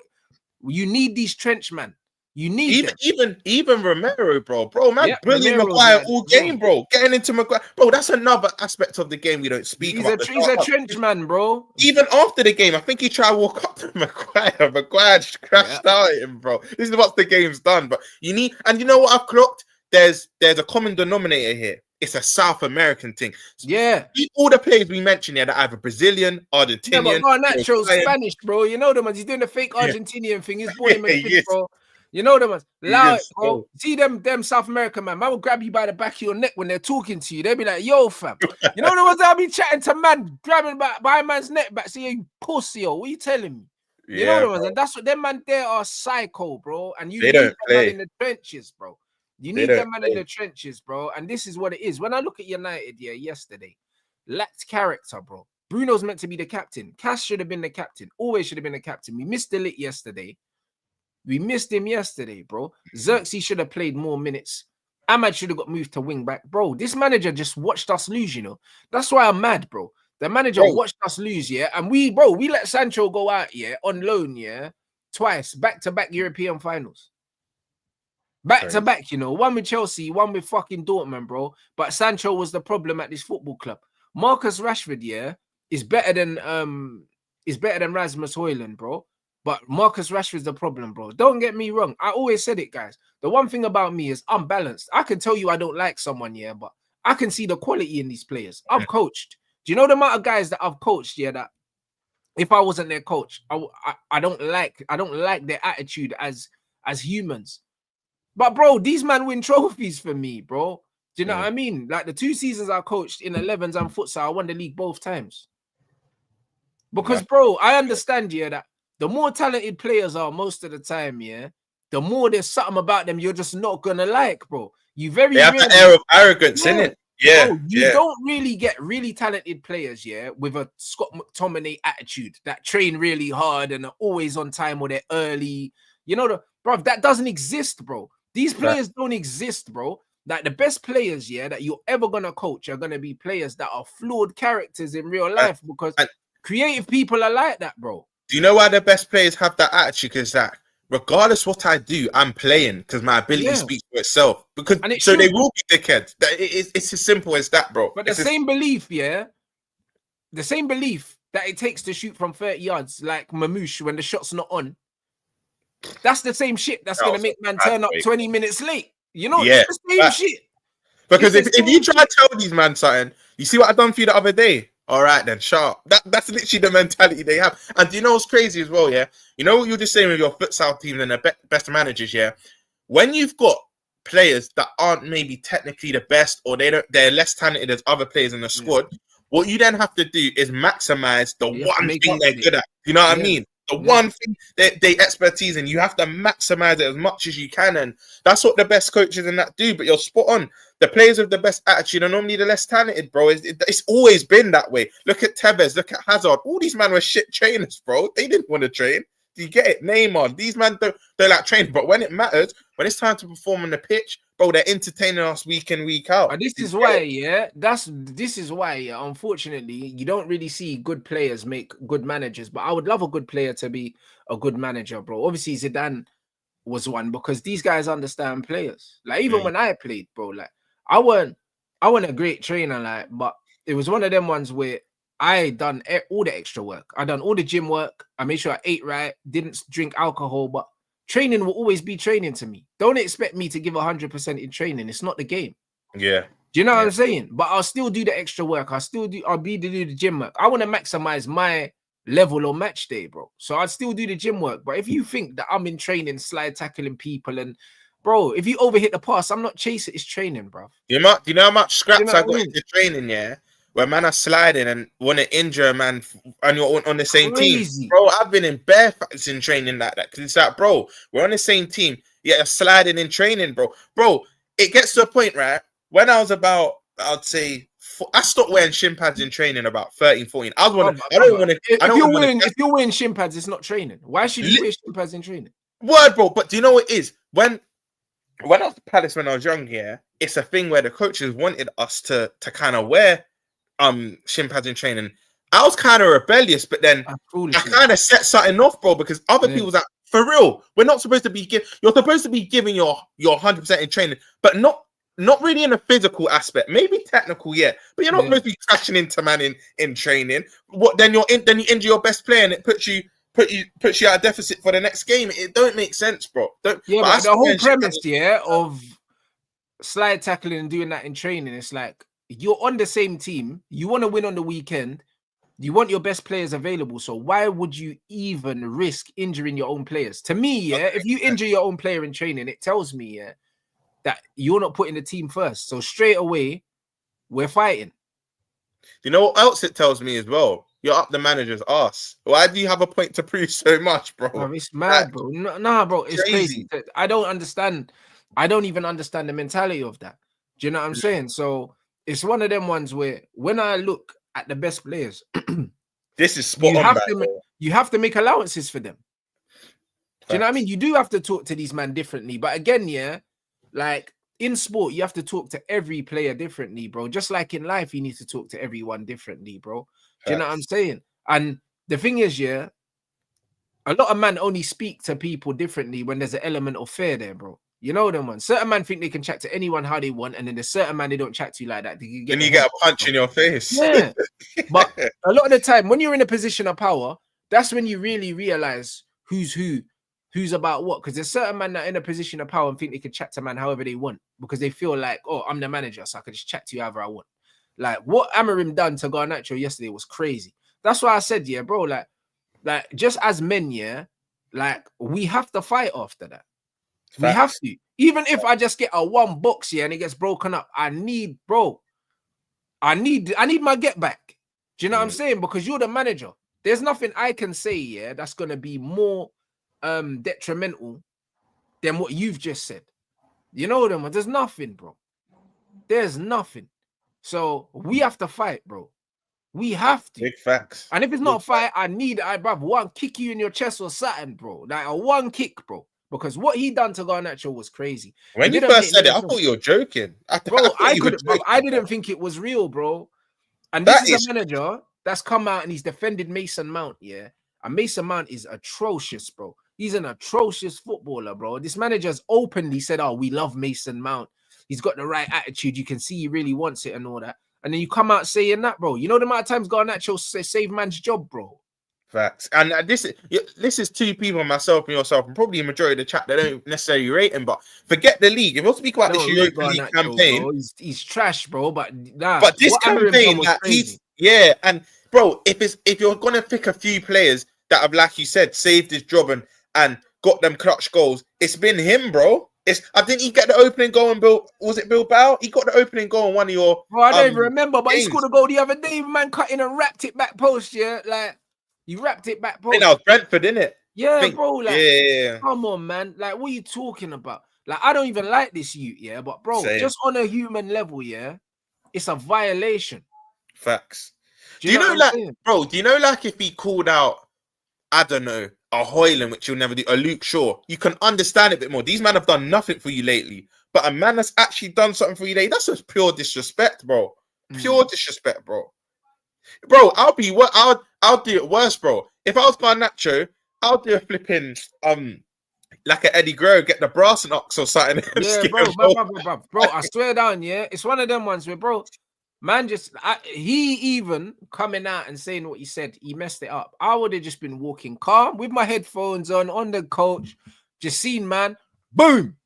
You need these trench man. You need even Romero, bro, man, bullying Maguire all game, bro. Getting into Maguire, bro. That's another aspect of the game we don't speak about. He's a trench man, bro. Even after the game, I think he tried to walk up to Maguire. Maguire just crashed out at him, bro. This is what the game's done. But you need, and you know what I've clocked? There's a common denominator here. It's a South American thing. Yeah. All the players we mentioned here that are either Brazilian, Argentinian. Yeah, but Garnacho's Spanish, bro. You know them ones. He's doing the fake Argentinian thing. He's born in Madrid, bro. You know them ones. Allow it, bro. See them South American man. Man will grab you by the back of your neck when they're talking to you. They'll be like, yo, fam. You know the ones I'll be chatting to man, grabbing by man's neck back. See you pussy, yo. What are you telling me? You know the ones, and that's what them man there are psycho, bro. And you need them man in the trenches, bro. You need them man in the trenches, bro. And this is what it is. When I look at United, yesterday, lacked character, bro. Bruno's meant to be the captain. Cass should have been the captain. Always should have been the captain. We missed the lit yesterday. We missed him yesterday, bro. Xerxes should have played more minutes. Ahmad should have got moved to wing back. Bro, this manager just watched us lose, you know. That's why I'm mad, bro. The manager watched us lose, and we let Sancho go out, on loan, twice, back-to-back European finals. Back-to-back, you know. One with Chelsea, one with fucking Dortmund, bro. But Sancho was the problem at this football club. Marcus Rashford, is better than Rasmus Højlund, bro. But Marcus Rashford's the problem, bro. Don't get me wrong. I always said it, guys. The one thing about me is I'm balanced. I can tell you I don't like someone, but I can see the quality in these players. I've coached. Do you know the amount of guys that I've coached, that if I wasn't their coach, I don't like their attitude as humans. But, bro, these men win trophies for me, bro. Do you know what I mean? Like the 2 seasons I coached in 11s and futsal, I won the league both times. Because, bro, I understand, that the more talented players are most of the time, the more there's something about them you're just not gonna like, bro. They have the air of arrogance, innit? Yeah, bro, you don't really get really talented players, with a Scott McTominay attitude that train really hard and are always on time or they're early. You know, bro, that doesn't exist, bro. These players don't exist, bro. Like the best players, that you're ever gonna coach are gonna be players that are flawed characters in real life because creative people are like that, bro. Do you know why the best players have that attitude? Because that regardless what I do, I'm playing because my ability speaks for itself. Because so they will be dickheads. It's as simple as that, bro. But the same belief that it takes to shoot from 30 yards, like Mamouche, when the shot's not on, that's the same shit that's gonna make man turn up 20 minutes late. You know, it's the same shit. Because if you try to tell these man something, you see what I done for you the other day. All right, then, sharp. That's literally the mentality they have. And do you know what's crazy as well, You know what you're just saying with your futsal team and the best managers, When you've got players that aren't maybe technically the best or they're less talented as other players in the squad, what you then have to do is maximize the one thing they're good at. You know what I mean? The one thing they expertise in, you have to maximize it as much as you can. And that's what the best coaches in that do. But you're spot on. The players with the best attitude are normally the less talented, bro. It's always been that way. Look at Tevez, look at Hazard. All these men were shit trainers, bro. They didn't want to train. Do you get it? Neymar. These men don't like training. But when it matters, when it's time to perform on the pitch, bro, they're entertaining us week in, week out. And this is why, unfortunately, you don't really see good players make good managers. But I would love a good player to be a good manager, bro. Obviously, Zidane was one because these guys understand players. Like even when I played, bro, like I wasn't a great trainer, like, but it was one of them ones where I done all the extra work. I done all the gym work. I made sure I ate right, didn't drink alcohol, but training will always be training to me. Don't expect me to give 100% in training. It's not the game. Yeah. Do you know what I'm saying? But I'll still do the extra work. I'll be to do the gym work. I want to maximize my level on match day, bro. So I'd still do the gym work. But if you think that I'm in training, slide tackling people and bro, if you overhit the pass, I'm not chasing. It's training, bro. Do you know how much scraps I got mean? into training? Yeah, where man are sliding and want to injure a man, and you're on the same team, bro. I've been in bare fights in training like that because it's like, bro, we're on the same team. Yeah, sliding in training, bro. Bro, it gets to a point, right? When I was about, I'd say, I stopped wearing shin pads in training about 13, 14. I don't want to. If you're wearing shin pads, it's not training. Why should you wear shin pads in training? Word, bro. But do you know what it is? When I was at Palace when I was young, yeah, it's a thing where the coaches wanted us to kind of wear shin pads in training. I was kind of rebellious, but then I kind of set something off, bro, because other people's like, for real, we're not supposed to be you're supposed to be giving your 100% in training, but not really in a physical aspect, maybe technical, yeah, but you're not supposed to be crashing into man in training. What then you injure your best player and it puts you at a deficit for the next game. It don't make sense, bro. But the whole premise, of slide tackling and doing that in training, it's like you're on the same team, you want to win on the weekend, you want your best players available. So why would you even risk injuring your own players? To me, if you injure your own player in training, it tells me, that you're not putting the team first. So straight away, we're fighting. You know what else it tells me as well? You're up the manager's ass. Why do you have a point to prove so much, bro? Oh, it's mad, bro. Nah, bro, it's crazy. I don't understand. I don't even understand the mentality of that. Do you know what I'm saying? So it's one of them ones where when I look at the best players, this is spot on. You have to make allowances for them. Do you know what I mean? You do have to talk to these men differently. But again, like in sport, you have to talk to every player differently, bro. Just like in life, you need to talk to everyone differently, bro. Do you know what I'm saying? And the thing is, a lot of men only speak to people differently when there's an element of fear there, bro. You know them ones. Certain men think they can chat to anyone how they want, and then there's certain man they don't chat to you like that. Then you get a punch in your face. Yeah. But a lot of the time, when you're in a position of power, that's when you really realize who's about what. Because there's certain men that are in a position of power and think they can chat to man however they want because they feel like, oh, I'm the manager, so I can just chat to you however I want. Like what Amorim done to Garnacho yesterday was crazy. That's why I said, bro, like just as men, like we have to fight after that. Facts. We have to. Even if I just get a one box and it gets broken up, I need my get back. Do you know what I'm saying? Because you're the manager. There's nothing I can say, that's gonna be more detrimental than what you've just said. You know them? There's nothing, bro. There's nothing. So we have to fight, bro. We have to. Big facts. And if it's not a fight, I have one kick you in your chest or something, bro. Like a one kick, bro. Because what he done to Garnacho was crazy. When you first said it, I thought you were joking. I didn't think it was real, bro. And this is a manager that's come out and he's defended Mason Mount, And Mason Mount is atrocious, bro. He's an atrocious footballer, bro. This manager's openly said, oh, we love Mason Mount. He's got the right attitude. You can see he really wants it and all that. And then you come out saying that, bro. You know the amount of times Garnacho saved man's job, bro. Facts. And this is two people, myself and yourself, and probably a majority of the chat that don't necessarily rate him. But forget the league. If you want to speak about this Europa League campaign, bro. He's trash, bro. But this campaign, and bro, if you're gonna pick a few players that have, like you said, saved his job and got them clutch goals, it's been him, bro. Didn't he get the opening goal and was it Bilbao? He got the opening goal in one of your. Bro, I don't even remember, but he scored a goal the other day. Man, cut in and wrapped it back post. Like you wrapped it back post. I think that was Brentford, didn't it? Yeah, bro. Like, come on, man. Like, what are you talking about? Like, I don't even like this youth, but bro, just on a human level, it's a violation. Facts. Do you know, like if he called out, I don't know, a Hoyland, which you'll never do, a Luke Shaw, you can understand it a bit more. These men have done nothing for you lately, but a man that's actually done something for you lately, that's just pure disrespect, bro. Pure disrespect, bro. Bro, I'll do it worse, bro. If I was Garnacho, I'll do a flipping like an Eddie Grove, get the brass and ox or something. Yeah, bro, I swear down, it's one of them ones where, bro, man, he even coming out and saying what he said, he messed it up. I would have just been walking calm with my headphones on the coach, just seen, man, boom,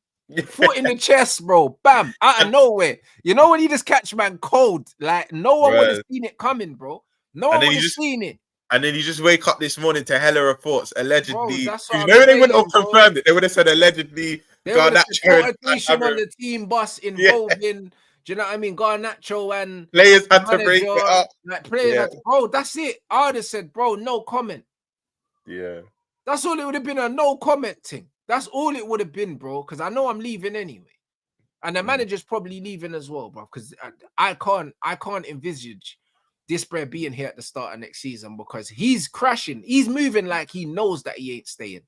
foot in the chest, bro, bam, out of nowhere. You know when you just catch man cold, like no one would have seen it coming, bro. No one would have seen it. And then you just wake up this morning to hella reports, allegedly. Bro, they wouldn't have confirmed it. They would have said allegedly They would have Garnacho put rotation on the team bus involving, do you know what I mean? Garnacho and players the had to break it manager, up. like players had to, bro, that's it. I would have said, bro, no comment. Yeah. That's all it would have been, a no comment thing. That's all it would have been, bro, because I know I'm leaving anyway. And the manager's probably leaving as well, bro, because I can't envisage this bro being here at the start of next season because he's crashing. He's moving like he knows that he ain't staying.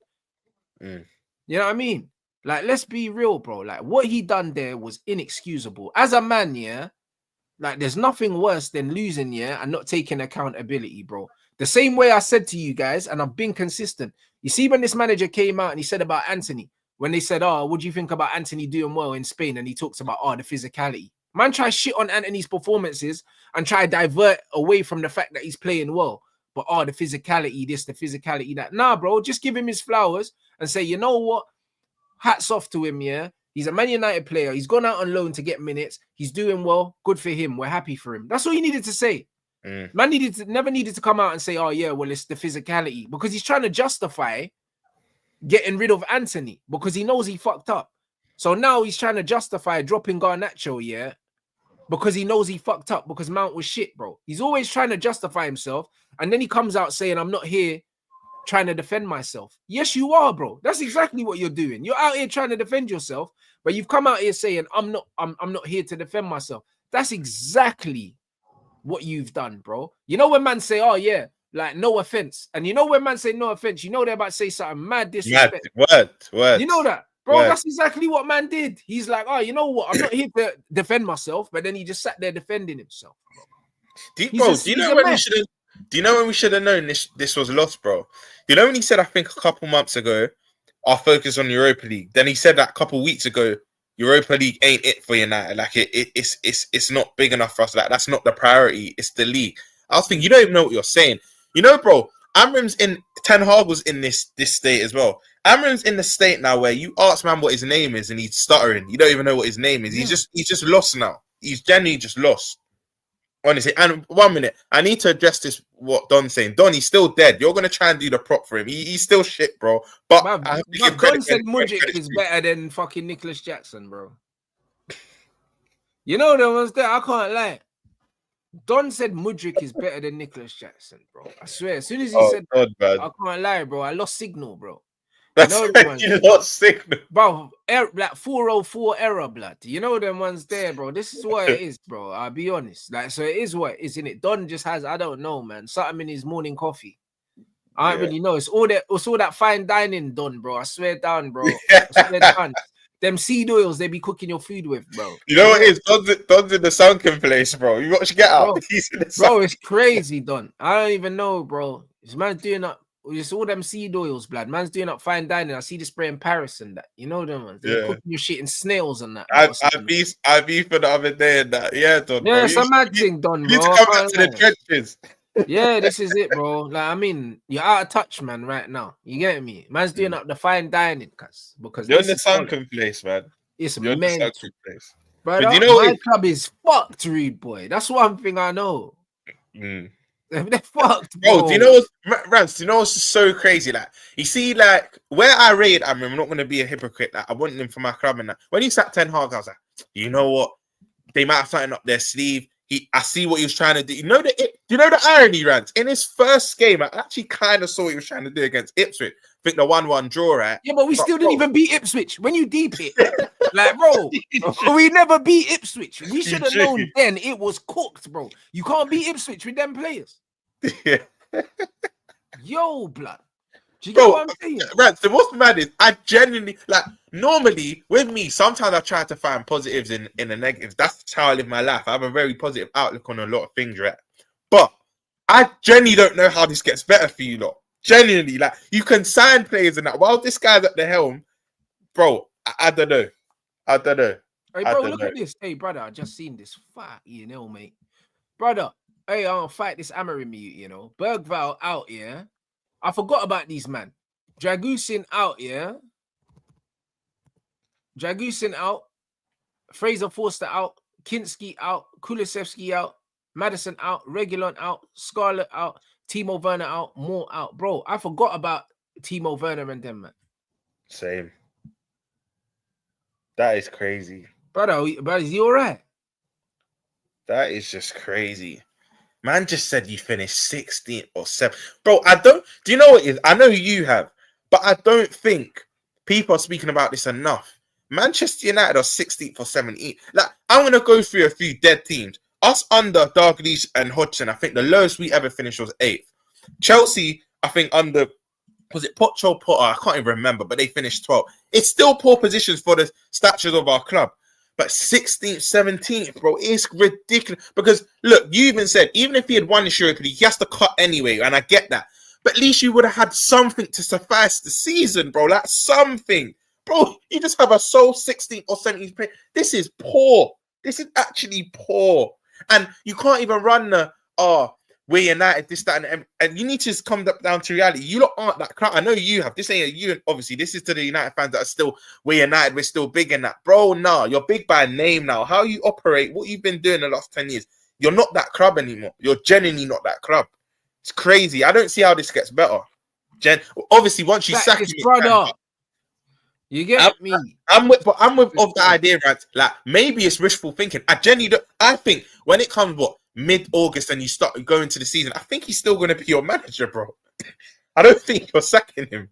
You know what I mean? Like, let's be real, bro. Like, what he done there was inexcusable. As a man, yeah, like, there's nothing worse than losing, yeah, and not taking accountability, bro. The same way I said to you guys, and I've been consistent. You see, when this manager came out and he said about Anthony, when they said, oh, what do you think about Anthony doing well in Spain? And he talks about, oh, the physicality. Man, try shit on Anthony's performances and try divert away from the fact that he's playing well. But, oh, the physicality, this, the physicality, that. Nah, bro, just give him his flowers and say, you know what? Hats off to him, yeah? He's a Man United player. He's gone out on loan to get minutes. He's doing well. Good for him. We're happy for him. That's all you needed to say. Man never needed to come out and say, oh, yeah, well, it's the physicality. Because he's trying to justify getting rid of Anthony because he knows he fucked up. So now he's trying to justify dropping Garnacho, yeah? Because he knows he fucked up because Mount was shit, bro. He's always trying to justify himself. And then he comes out saying, I'm not here trying to defend myself. Yes, you are, bro. That's exactly what you're doing. You're out here trying to defend yourself, but you've come out here saying, I'm not here to defend myself. That's exactly what you've done, bro. You know when man say, oh yeah, like no offense. And you know when man say no offense, you know they're about to say something mad disrespect. Word. You know that? Bro, that's exactly what man did. He's like, oh, you know what? I'm not here to defend myself, but then he just sat there defending himself. Do you know when we should have known this was lost, bro? You know when he said, I think a couple months ago, our focus on Europa League. Then he said that a couple weeks ago, Europa League ain't it for United. Like it's not big enough for us. Like that's not the priority. It's the league. I was thinking, you don't even know what you're saying. You know, bro, Amram's in Ten Hag was in this state as well. Amram's in the state now where you ask man what his name is and he's stuttering. You don't even know what his name is. He's just lost now. He's genuinely just lost. Honestly, and 1 minute, I need to address this. What Don's saying, Don, he's still dead. You're gonna try and do the prop for him. He's still shit, bro. But I have to give Don said Mudryk is better than fucking Nicholas Jackson, bro. You know there was there. I can't lie. Don said Mudryk is better than Nicholas Jackson, bro. I swear. As soon as he said that, I can't lie, bro. I lost signal, bro. That's you lost signal, bro. Like 404 error, blood. You know them ones there, bro. This is what it is, bro. I'll be honest. Like, so it is what it is, innit? Don just has, I don't know, man, something in his morning coffee. I don't really know. It's all that fine dining, Don, bro. I swear down, bro. I swear down. Them seed oils they be cooking your food with, bro. You know what it is? Don's in the sunken place, bro. You got to get out. Bro, he's in the bro, it's crazy, Don. I don't even know, bro. This man's doing up. It's all them seed oils, blood. Man's doing up fine dining. I see the spray in Paris and that. You know them ones. They're cooking your shit in snails and that. I beef for the other day and that. Yeah, Don. Yeah, it's a mad thing, Don, bro. You need to come back to the trenches. Yeah, this is it, bro. Like, I mean, you're out of touch, man, right now. You get me? Man's doing up the fine dining, because you're in the sunken place, man. It's mental. Place. But you know my club is fucked, rude boy. That's one thing I know. They're fucked, bro. Bro, do you know what's Rants? Do you know what's so crazy? Like, you see, like where I rated, I'm not gonna be a hypocrite. Like, I wanted him for my club and that. When he sat Ten Hag, I was like, you know what? They might have something up their sleeve. I see what he was trying to do. Do you know the irony, Rants? In his first game, I actually kind of saw what he was trying to do against Ipswich. I think the 1-1 draw, right? Yeah, but we still didn't even beat Ipswich. When you deep it, like, bro, we never beat Ipswich. We should have known then it was cooked, bro. You can't beat Ipswich with them players. Yeah. Yo, blood. Do you get what I'm saying? Right, so what's mad is I genuinely like normally with me, sometimes I try to find positives in the negatives. That's how I live my life. I have a very positive outlook on a lot of things, right? But I genuinely don't know how this gets better for you lot. Genuinely, like you can sign players and that while this guy's at the helm, bro. I don't know. Hey, bro, look at this. Hey, brother, I just seen this fight, you know, mate. Brother, hey, I'll fight this Amarim mute, you know. Bergval out, yeah. I forgot about these, man. Dragusin out, yeah. Dragusin out. Fraser Forster out. Kinski out. Kulusevski out. Madison out. Regulon out. Scarlett out. Timo Werner out. Moore out. Bro, I forgot about Timo Werner and them, man. Same. That is crazy. Brother, is he all right? That is just crazy. Man just said you finished 16th or 7th. Bro, I don't... Do you know what it is? I know you have, but I don't think people are speaking about this enough. Manchester United are 16th or 17th. Like, I'm going to go through a few dead teams. Us under Dalglish and Hodgson, I think the lowest we ever finished was 8th. Chelsea, I think under... Was it Pocho Potter? I can't even remember, but they finished 12th. It's still poor positions for the statures of our club. But 16th, 17th, bro, it's ridiculous. Because, look, you even said, even if he had won the Europa League, he has to cut anyway, and I get that. But at least you would have had something to suffice the season, bro. Like, something. Bro, you just have a sole 16th or 17th play. This is poor. This is actually poor. And you can't even run the, we're United, this, that, and you need to just come down to reality. You lot aren't that crowd. I know you have. This ain't you. Obviously, this is to the United fans that are still, we're United, we're still big in that. Bro, nah, you're big by name now. How you operate, what you've been doing the last 10 years, you're not that club anymore. You're genuinely not that club. It's crazy. I don't see how this gets better. Obviously, once you sack him, brother. You get me? I'm with of the idea, right? Like, maybe it's wishful thinking. I think when it comes, mid-August and you start going to the season, I think he's still going to be your manager, bro. I don't think you're sacking him.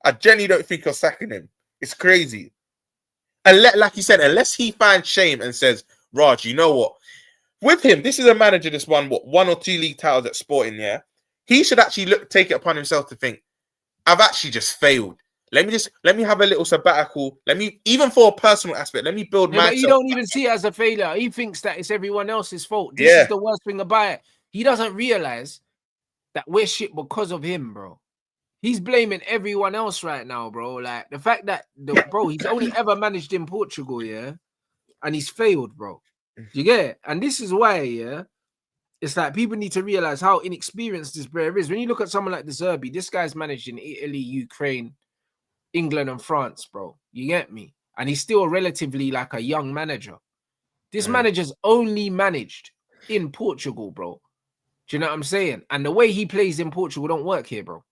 I genuinely don't think you're sacking him. It's crazy. And like you said, unless he finds shame and says, Raj, you know what? With him, this is a manager that's won, 1 or 2 league titles at Sporting, yeah? He should actually take it upon himself to think, I've actually just failed. Let me have a little sabbatical. Even for a personal aspect, let me build myself. But you don't even see it as a failure. He thinks that it's everyone else's fault. This is the worst thing about it. He doesn't realize that we're shit because of him, bro. He's blaming everyone else right now, bro. Like, the fact that, he's only ever managed in Portugal, yeah? And he's failed, bro. You get it? And this is why, yeah? It's like people need to realize how inexperienced this player is. When you look at someone like De Zerbi, this guy's managed in Italy, Ukraine, England and France, bro. You get me? And he's still relatively like a young manager. This manager's only managed in Portugal, bro. Do you know what I'm saying? And the way he plays in Portugal don't work here, bro.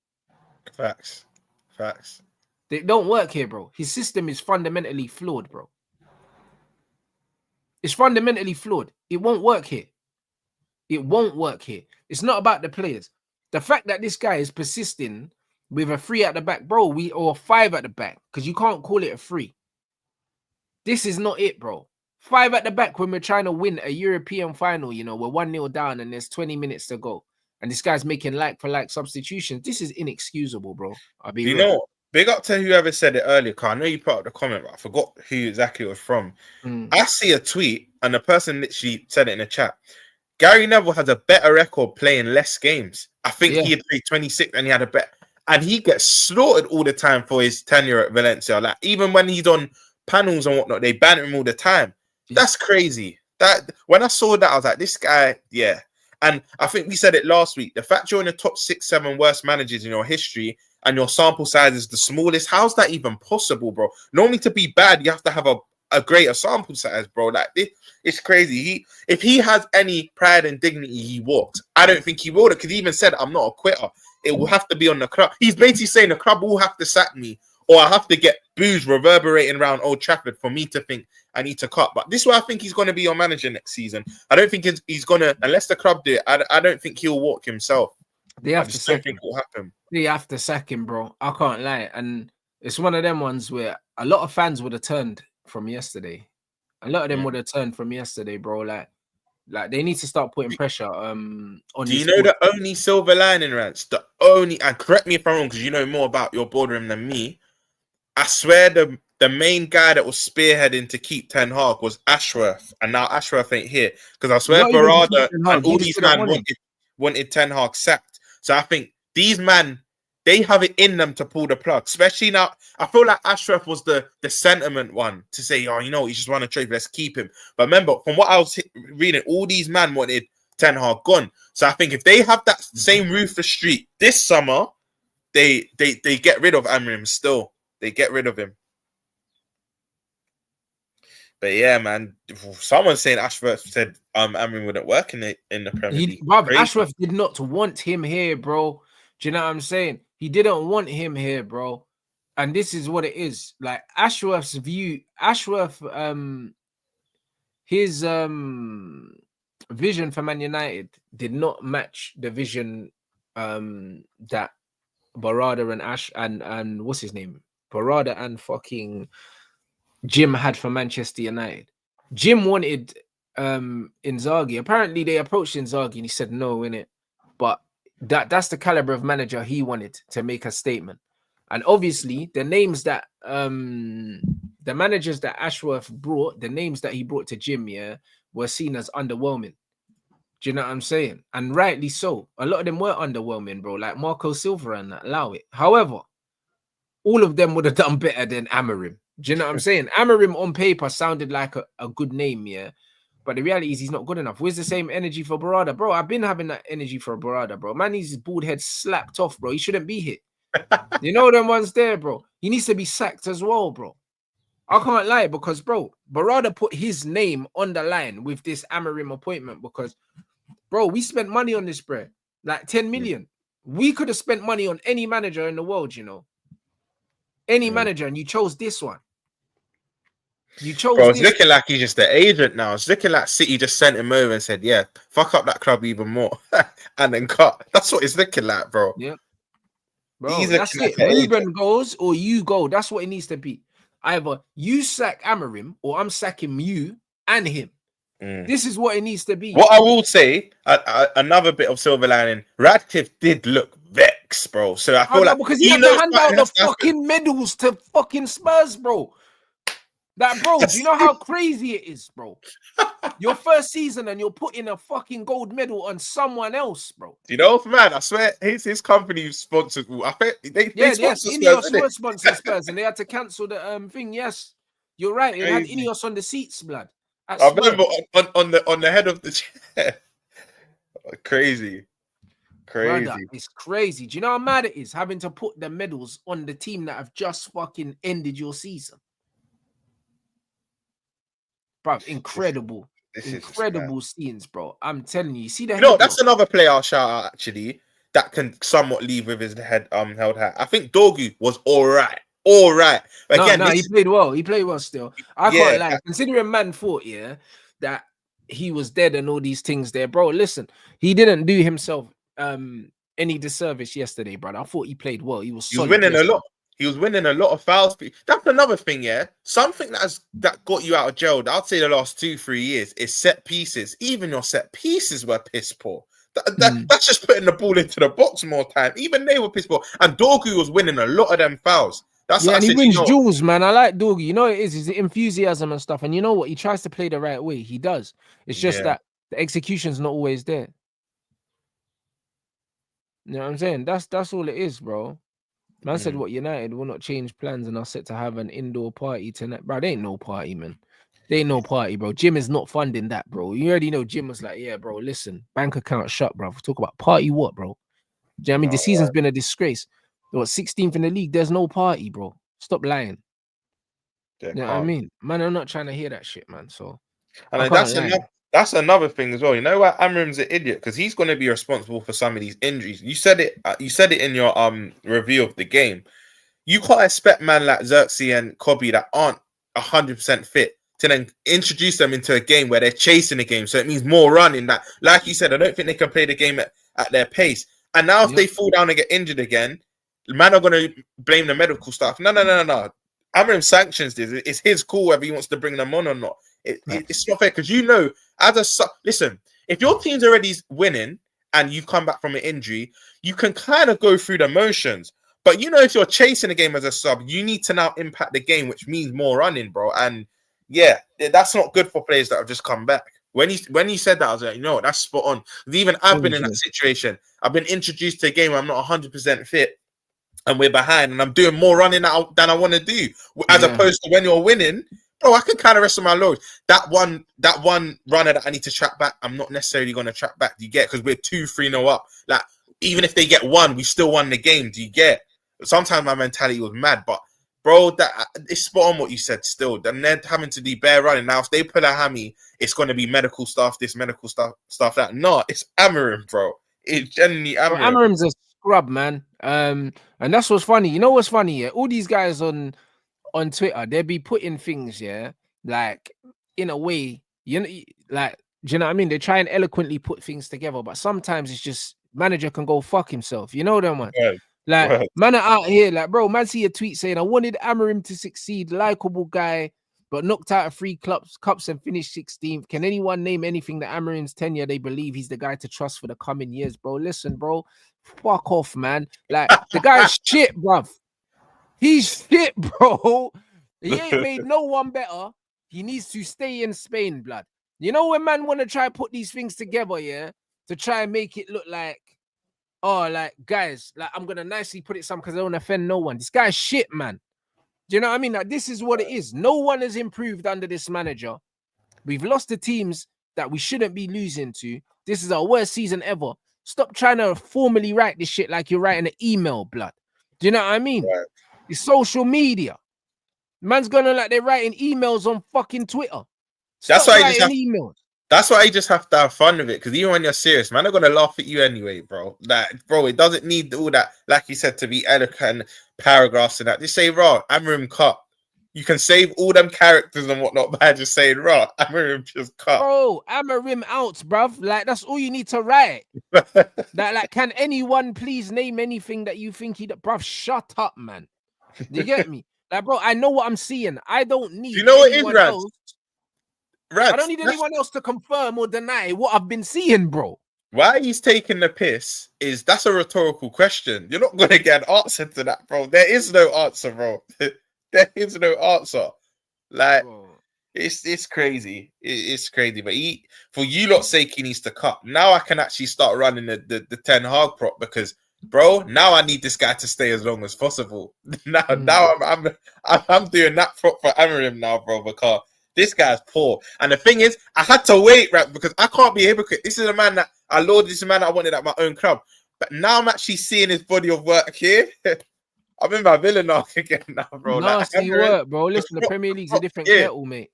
Facts. They don't work here, bro. His system is fundamentally flawed, bro. It's fundamentally flawed. It won't work here. It won't work here. It's not about the players. The fact that this guy is persisting with a 3 at the back, bro, or 5 at the back, because you can't call it a 3. This is not it, bro. 5 at the back when we're trying to win a European final, you know, we're 1-0 down and there's 20 minutes to go. And this guy's making like-for-like substitutions. This is inexcusable, bro. I'll be real. You know, big up to whoever said it earlier, because I know you put up the comment, but I forgot who exactly it was from. I see a tweet, and the person literally said it in the chat. Gary Neville has a better record playing less games. I think he had played 26 and he had a bet. And he gets slaughtered all the time for his tenure at Valencia. Like, even when he's on panels and whatnot, they ban him all the time. That's crazy. That when I saw that, I was like, this guy, yeah. And I think we said it last week. The fact you're in the top 6, 7 worst managers in your history and your sample size is the smallest, how's that even possible, bro? Normally to be bad, you have to have a greater sample size, bro. Like, it's crazy. If he has any pride and dignity, he walks. I don't think he will, because he even said, I'm not a quitter. It will have to be on the club. He's basically saying the club will have to sack me, or I have to get boos reverberating around Old Trafford for me to think I need to cut. But this is why I think he's going to be your manager next season. I don't think he's going to, unless the club do it, I don't think he'll walk himself. They have to sack him. It will happen. They have to sack him, bro. I can't lie. And it's one of them ones where a lot of fans would have turned from yesterday. A lot of them would have turned from yesterday, bro. Like they need to start putting pressure on. Do you know the only silver lining, Rants? The only, and correct me if I'm wrong, because you know more about your boardroom than me. I swear the main guy that was spearheading to keep Ten Hag was Ashworth, and now Ashworth ain't here, because I swear Barada and all these men wanted Ten Hag sacked. So I think these men, they have it in them to pull the plug. Especially now, I feel like Ashworth was the sentiment one to say, oh, you know, he just won a trophy, let's keep him. But remember, from what I was reading, all these men wanted Ten Hag gone. So I think if they have that same ruthless streak this summer, they get rid of Amrim still. They get rid of him. But yeah, man, someone's saying Ashworth said Amrim wouldn't work in the Premier League. Ashworth did not want him here, bro. Do you know what I'm saying? He didn't want him here, bro. and this is what it is. Like Ashworth's view, his vision for Man United did not match the vision that Barada and Ash and what's his name? Barada and fucking Jim had for Manchester United. Jim wanted Inzaghi. Apparently they approached Inzaghi and he said no, innit? But that's the caliber of manager he wanted to make a statement. And obviously the names that the managers that Ashworth brought, the names that he brought to Jim, yeah, were seen as underwhelming. Do you know what I'm saying? And rightly so. A lot of them were underwhelming, bro. Like Marco Silva and that, allow it. However, all of them would have done better than Amorim. Do you know what I'm saying? Amorim on paper sounded like a good name, yeah. But the reality is he's not good enough. Where's the same energy for Barada? Bro, I've been having that energy for Barada, bro. Man, his bald head slapped off, bro. He shouldn't be here. You know them ones there, bro. He needs to be sacked as well, bro. I can't lie because, bro, Barada put his name on the line with this Amorim appointment because, bro, we spent money on this, bro. Like 10 million. We could have spent money on any manager in the world, you know. Any manager, and you chose this one. You chose Bro, it's this. looking like he's just the agent now. It's looking like City just sent him over and said, yeah, fuck up that club even more. And then cut. That's what it's looking like, bro. Yeah. Bro, He's that's it. like Ruben goes or you go. That's what it needs to be. Either you sack Amorim or I'm sacking you and him. This is what it needs to be. What I will say, another bit of silver lining, Radcliffe did look vexed, bro. So I feel like because he had to hand out the fucking medals to fucking Spurs, bro. That, bro, do you know how crazy it is, bro? Your first season and you're putting a fucking gold medal on someone else, bro. You know, man, I swear his company sponsored. I think they sponsor Ineos Spurs, were sponsoring Spurs and they had to cancel the thing. Yes, you're right. It had Ineos on the seats, blood. I remember on the head of the chair. Crazy. Brother, it's crazy. Do you know how mad it is having to put the medals on the team that have just fucking ended your season? Bro, incredible. Incredible scenes, bro. I'm telling you. See the You know, that's another player I'll shout out actually that can somewhat leave with his head held high. I think Dorgu was all right. But again, he played well. He played well still. I can't lie. Considering man thought, that he was dead and all these things there, bro. Listen, he didn't do himself any disservice yesterday, brother. I thought he played well. He was winning a lot. He was winning a lot of fouls. That's another thing, yeah. Something that got you out of jail, I'd say the last 2-3 years, is set pieces. Even your set pieces were piss poor. That's just putting the ball into the box more time. Even they were piss poor. And Dorgu was winning a lot of them fouls. And he wins duels, man. I like Dorgu. You know what it is? His enthusiasm and stuff. And you know what? He tries to play the right way. He does. It's just that the execution's not always there. You know what I'm saying? That's all it is, bro. Man said, what, United will not change plans and are set to have an indoor party tonight. Bro, they ain't no party, man. They ain't no party, bro. Jim is not funding that, bro. You already know Jim was like, yeah, bro, listen, bank account shut, bro. Talk about party what, bro? Do you know what I mean? The season's been a disgrace. What, 16th in the league? There's no party, bro. Stop lying. You know what I mean? Man, I'm not trying to hear that shit, man. So, and that's another thing as well. You know what? Amram's an idiot because he's going to be responsible for some of these injuries. You said it. You said it in your review of the game. You can't expect man like Xerxes and Kobe that aren't 100% fit to then introduce them into a game where they're chasing the game. So it means more running. That, like you said, I don't think they can play the game at their pace. And now if they fall down and get injured again, man are going to blame the medical staff. No. Amram sanctions this. It's his call whether he wants to bring them on or not. It's not fair because listen, if your team's already winning and you come back from an injury, you can kind of go through the motions. But you know, if you're chasing a game as a sub, you need to now impact the game, which means more running, bro. And yeah, that's not good for players that have just come back. When you said that, I was like, you know what, that's spot on. Even I've been in that situation. I've been introduced to a game where I'm not 100% fit and we're behind and I'm doing more running than I want to do. As opposed to when you're winning, bro, I can kind of rest on my laurels. That one runner that I need to track back, I'm not necessarily going to track back. Do you get? Because we're 2-3-0 up. Like, even if they get one, we still won the game. Do you get? Sometimes my mentality was mad, but bro, it's spot on what you said still. Then they're having to do bare running. Now, if they pull a hammy, it's going to be medical stuff, this medical stuff that. No, it's Amorim, bro. It's genuinely Amorim. Amorim's a scrub, man. And that's what's funny. You know what's funny? Yeah, all these guys on Twitter, they be putting things, yeah, like in a way, you know, like, do you know what I mean? They try and eloquently put things together, but sometimes it's just manager can go fuck himself. You know them one. Right. Like, Right. man are out here, like, bro, man see a tweet saying, I wanted Amarim to succeed, likable guy, but knocked out of 3 cups and finished 16th. Can anyone name anything that Amarim's tenure they believe he's the guy to trust for the coming years, bro? Listen, bro, fuck off, man. Like, the guy's shit, bruv. He's shit, bro. He ain't made no one better. He needs to stay in Spain, blood. You know when man want to try put these things together, yeah, to try and make it look like, oh, like, guys, like, I'm gonna nicely put it some because I don't offend no one. This guy's shit, man. Do you know what I mean? Like, this is what it is. No one has improved under this manager. We've lost the teams that we shouldn't be losing to. This is our worst season ever. Stop trying to formally write this shit like you're writing an email, blood. Do you know what I mean? Right. It's social media. Man's gonna like they're writing emails on fucking Twitter. That's Stop why I just writing emails. That's why you just have to have fun with it, because even when you're serious, man, they're gonna laugh at you anyway, bro. Like, bro, it doesn't need all that, like you said, to be eloquent paragraphs and that. Just say, raw, Amarim cut. You can save all them characters and whatnot by just saying, raw, Amarim just cut. Bro, Amarim out, bruv. Like, that's all you need to write. Like, can anyone please name anything that you think bruv, shut up, man. You get me? Like, bro, I know what I'm seeing. I don't need you know what anyone it is, else. Rants, I don't need anyone else to confirm or deny what I've been seeing, bro. Why he's taking the piss is that's a rhetorical question. You're not going to get an answer to that, bro. There is no answer, bro. There is no answer. Like, Bro. it's crazy. It's crazy. But for you lot's sake, he needs to cut. Now I can actually start running the Ten Hag prop because, bro, now I need this guy to stay as long as possible. Now I'm doing that prop for Amarim now, bro, because this guy's poor. And the thing is, I had to wait, right, because I can't be a hypocrite. This is a man that I lauded. This is a man that I wanted at my own club. But now I'm actually seeing his body of work here. I'm in my villain arc again now, bro. Nasty like, work, bro. Listen, the Premier League's a different kettle, mate.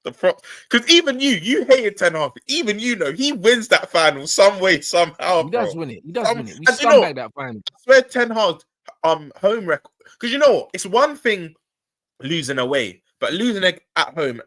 The prop, because even you hated Ten Hag. Even you know he wins that final some way, somehow. He does win it. He does win it. We and scumbag that final. I swear Ten Hag home record. Because you know what? It's one thing losing away, but losing at home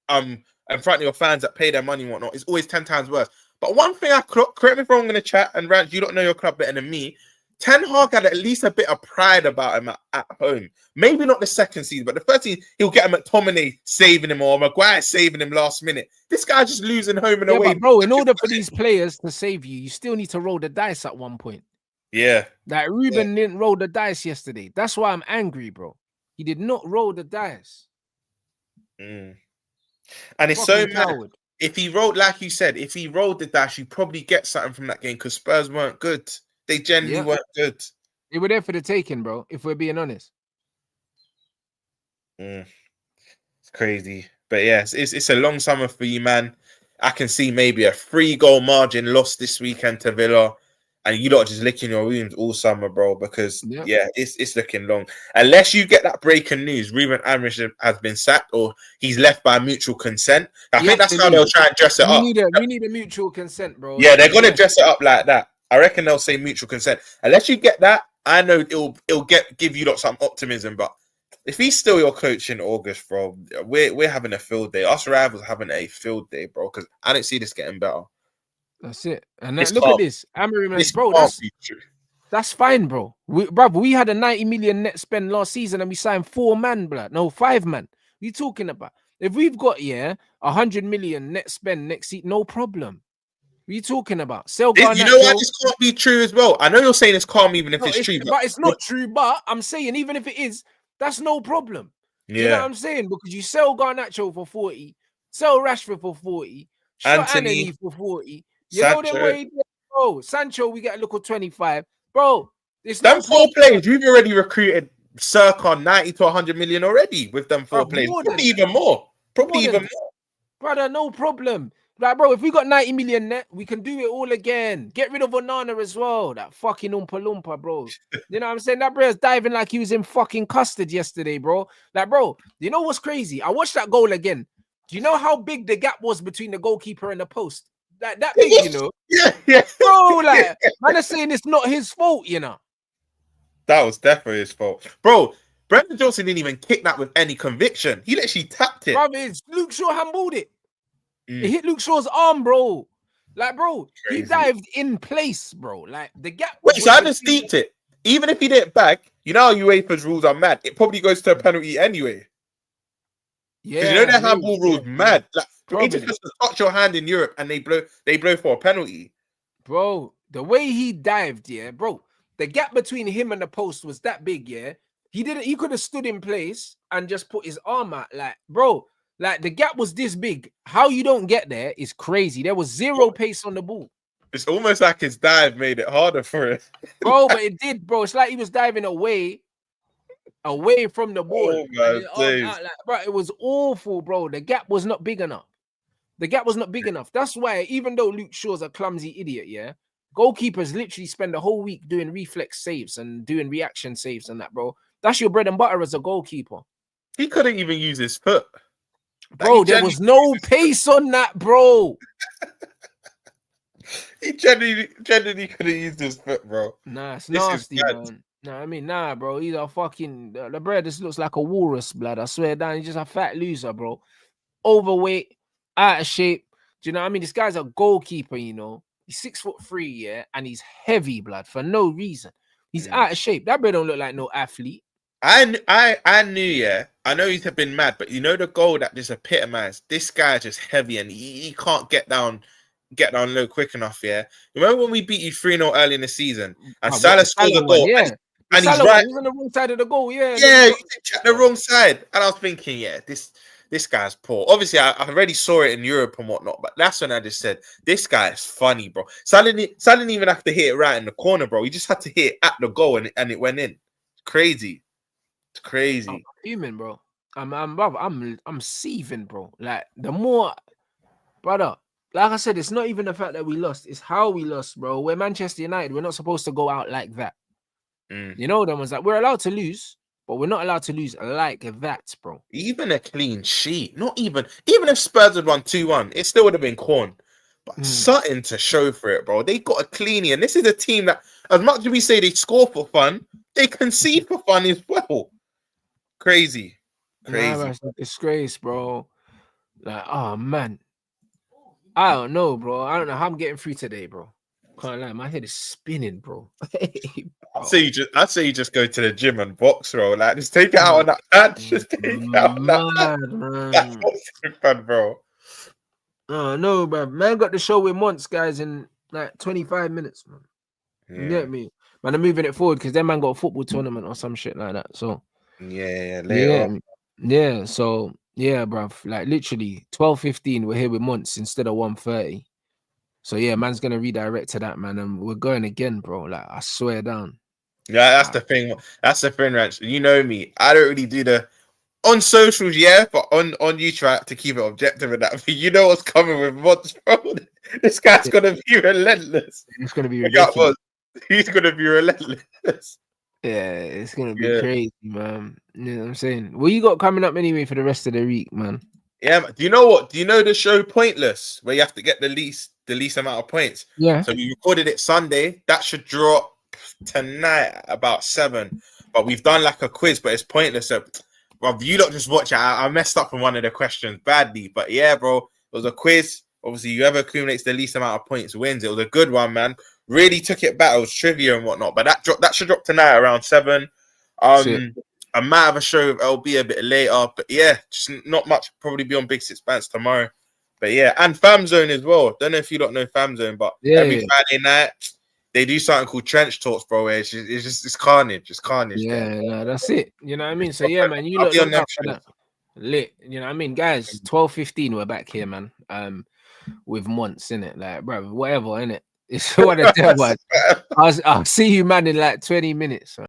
in front of your fans that pay their money and whatnot is always 10 times worse. But one thing correct me if I'm going to chat, and Rants, you don't know your club better than me. Ten Hag had at least a bit of pride about him at home. Maybe not the second season, but the first season, he'll get a McTominay saving him or Maguire saving him last minute. This guy just losing home and away. But bro, in order for these players to save you, you still need to roll the dice at one point. Yeah. Like Ruben didn't roll the dice yesterday. That's why I'm angry, bro. He did not roll the dice. And it's Fucking so mad. coward. If he rolled, like you said, if he rolled the dice, you probably get something from that game because Spurs weren't good. They generally weren't good. They were there for the taking, bro, if we're being honest. It's crazy. But yeah, it's a long summer for you, man. I can see maybe a 3-goal margin lost this weekend to Villa. And you lot just licking your wounds all summer, bro, because, it's looking long. Unless you get that breaking news, Ruben Amorim has been sacked or he's left by mutual consent. I think that's how they'll try and dress it up. We need a mutual consent, bro. Yeah, they're going to dress it up like that. I reckon they'll say mutual consent. Unless you get that, I know it'll give you lot some optimism. But if he's still your coach in August, bro, we're having a field day. Us rivals having a field day, bro, because I don't see this getting better. That's it. And look at this. Amarim, bro, that's fine, bro. We had a 90 million net spend last season and we signed 4 man, blood. No, 5 man. What are you talking about? If we've got 100 million net spend next season, no problem. What are you talking about? Sell Garnacho. You know what? This can't be true as well. I know you're saying it's calm even if it's true. But it's not true. But I'm saying even if it is, that's no problem. Yeah. You know what I'm saying? Because you sell Garnacho for 40, sell Rashford for 40, Anthony for 40. You know them way, bro. Sancho, we get a look at 25. Bro, it's them 4 players. You've already recruited circa 90 to 100 million already with them 4 players. Probably even more. Brother, no problem. Like, bro, if we got 90 million net, we can do it all again. Get rid of Onana as well. That fucking Oompa Loompa, bro. You know what I'm saying? That bro's diving like he was in fucking custard yesterday, bro. Like, bro, you know what's crazy? I watched that goal again. Do you know how big the gap was between the goalkeeper and the post? That big, you know? Yeah. Bro, like, man is saying it's not his fault, you know? definitely his fault, bro. Brendan Johnson didn't even kick that with any conviction. He literally tapped it. Bro, it's Luke Shaw handballed it. Mm. It hit Luke Shaw's arm, bro. Like, bro, Crazy. he dived in place, bro. Like, the gap. Wait, so I just steeped it. Even if he didn't bag, you know how UEFA's rules are mad. It probably goes to a penalty anyway. Because you know their handball rules mad. Like, it just has to touch your hand in Europe and they blow for a penalty. Bro, the way he dived, yeah, bro. The gap between him and the post was that big, yeah. He could have stood in place and just put his arm out. Like, bro, like the gap was this big. How you don't get there is crazy. There was zero pace on the ball. It's almost like his dive made it harder for it. Bro, but it did, bro. It's like he was diving away from the ball. Oh my days. Like, bro, it was awful, bro. The gap was not big enough. That's why, even though Luke Shaw's a clumsy idiot, yeah, goalkeepers literally spend the whole week doing reflex saves and doing reaction saves and that, bro. That's your bread and butter as a goalkeeper. He couldn't even use his foot. Bro, there was no pace on that, bro. He genuinely could have used his foot, bro. Nah, it's nasty, man. Nah, bro. He's a fucking... The bread just looks like a walrus, blood. I swear down. He's just a fat loser, bro. Overweight, out of shape. Do you know what I mean? This guy's a goalkeeper, you know. He's 6'3", yeah, and he's heavy, blood, for no reason. He's out of shape. That bread don't look like no athlete. I knew, yeah. I know he's been mad, but you know the goal that just epitomized. This guy's just heavy and he can't get down low quick enough, yeah. Remember when we beat you 3-0 early in the season and Salah scored the goal? Yeah. And he's right. He's on the wrong side of the goal, yeah. Yeah, he checked the wrong side. And I was thinking, yeah, this guy's poor. Obviously, I already saw it in Europe and whatnot, but that's when I just said, this guy is funny, bro. Salah didn't even have to hit it right in the corner, bro. He just had to hit it at the goal and it went in. Crazy. It's crazy. I'm human, bro. I'm seething, bro. Like, the more, brother, like I said, it's not even the fact that we lost. It's how we lost, bro. We're Manchester United. We're not supposed to go out like that. You know, them ones like we're allowed to lose, but we're not allowed to lose like that, bro. Even a clean sheet, not even if Spurs had won 2-1, it still would have been corn. But something to show for it, bro. They got a cleanie, and this is a team that, as much as we say they score for fun, they concede for fun as well. Crazy. Nah, it's a disgrace, bro. Like, oh man, I don't know, bro. I don't know how I'm getting through today, bro. Can't lie, my head is spinning, bro. I say you just go to the gym and box, bro. Like, just take it out on that hand. Just take it out on that. That's what's fun, bro. Oh no, bro. Man got the show with Monts, guys, in like 25 minutes, man. You get me? Man, I'm moving it forward because then man got a football tournament or some shit like that. So later on. Yeah, so yeah, bro. Like literally 12:15, we're here with Monts instead of 1:30. So yeah, man's gonna redirect to that, man, and we're going again, bro. Like, I swear down. Yeah, that's the thing. That's the thing, Rants. You know me. I don't really do the on socials, yeah, but on YouTube to keep it objective and that. But you know what's coming with Mods, bro. This guy's gonna be relentless. It's gonna be ridiculous. He's gonna be relentless. Yeah, it's gonna be crazy, man. You know what I'm saying? What you got coming up anyway for the rest of the week, man? Yeah, man. Do you know what? Do you know the show Pointless, where you have to get the least amount of points? Yeah. So we recorded it Sunday. That should drop tonight at about 7. But we've done like a quiz, but it's pointless. So, bro, you lot just watch it. I messed up on one of the questions badly, but yeah, bro, it was a quiz. Obviously, whoever accumulates the least amount of points wins. It was a good one, man. Really took it back. It was trivia and whatnot. But that should drop tonight around 7. I might have a show with LB a bit later, but yeah, just not much. Probably be on Big Six Bands tomorrow. But yeah, and Fam Zone as well. Don't know if you don't know Fam Zone, but every Friday night they do something called Trench Talks, bro. Where it's carnage. It's carnage. Yeah, no, that's it. You know what I mean? So yeah, man, you look out for that. Lit. You know what I mean, guys? 12:15, we're back here, man. With Monts in it, like, bro, whatever, in it. It's what I tell, man. I'll see you, man, in like 20 minutes.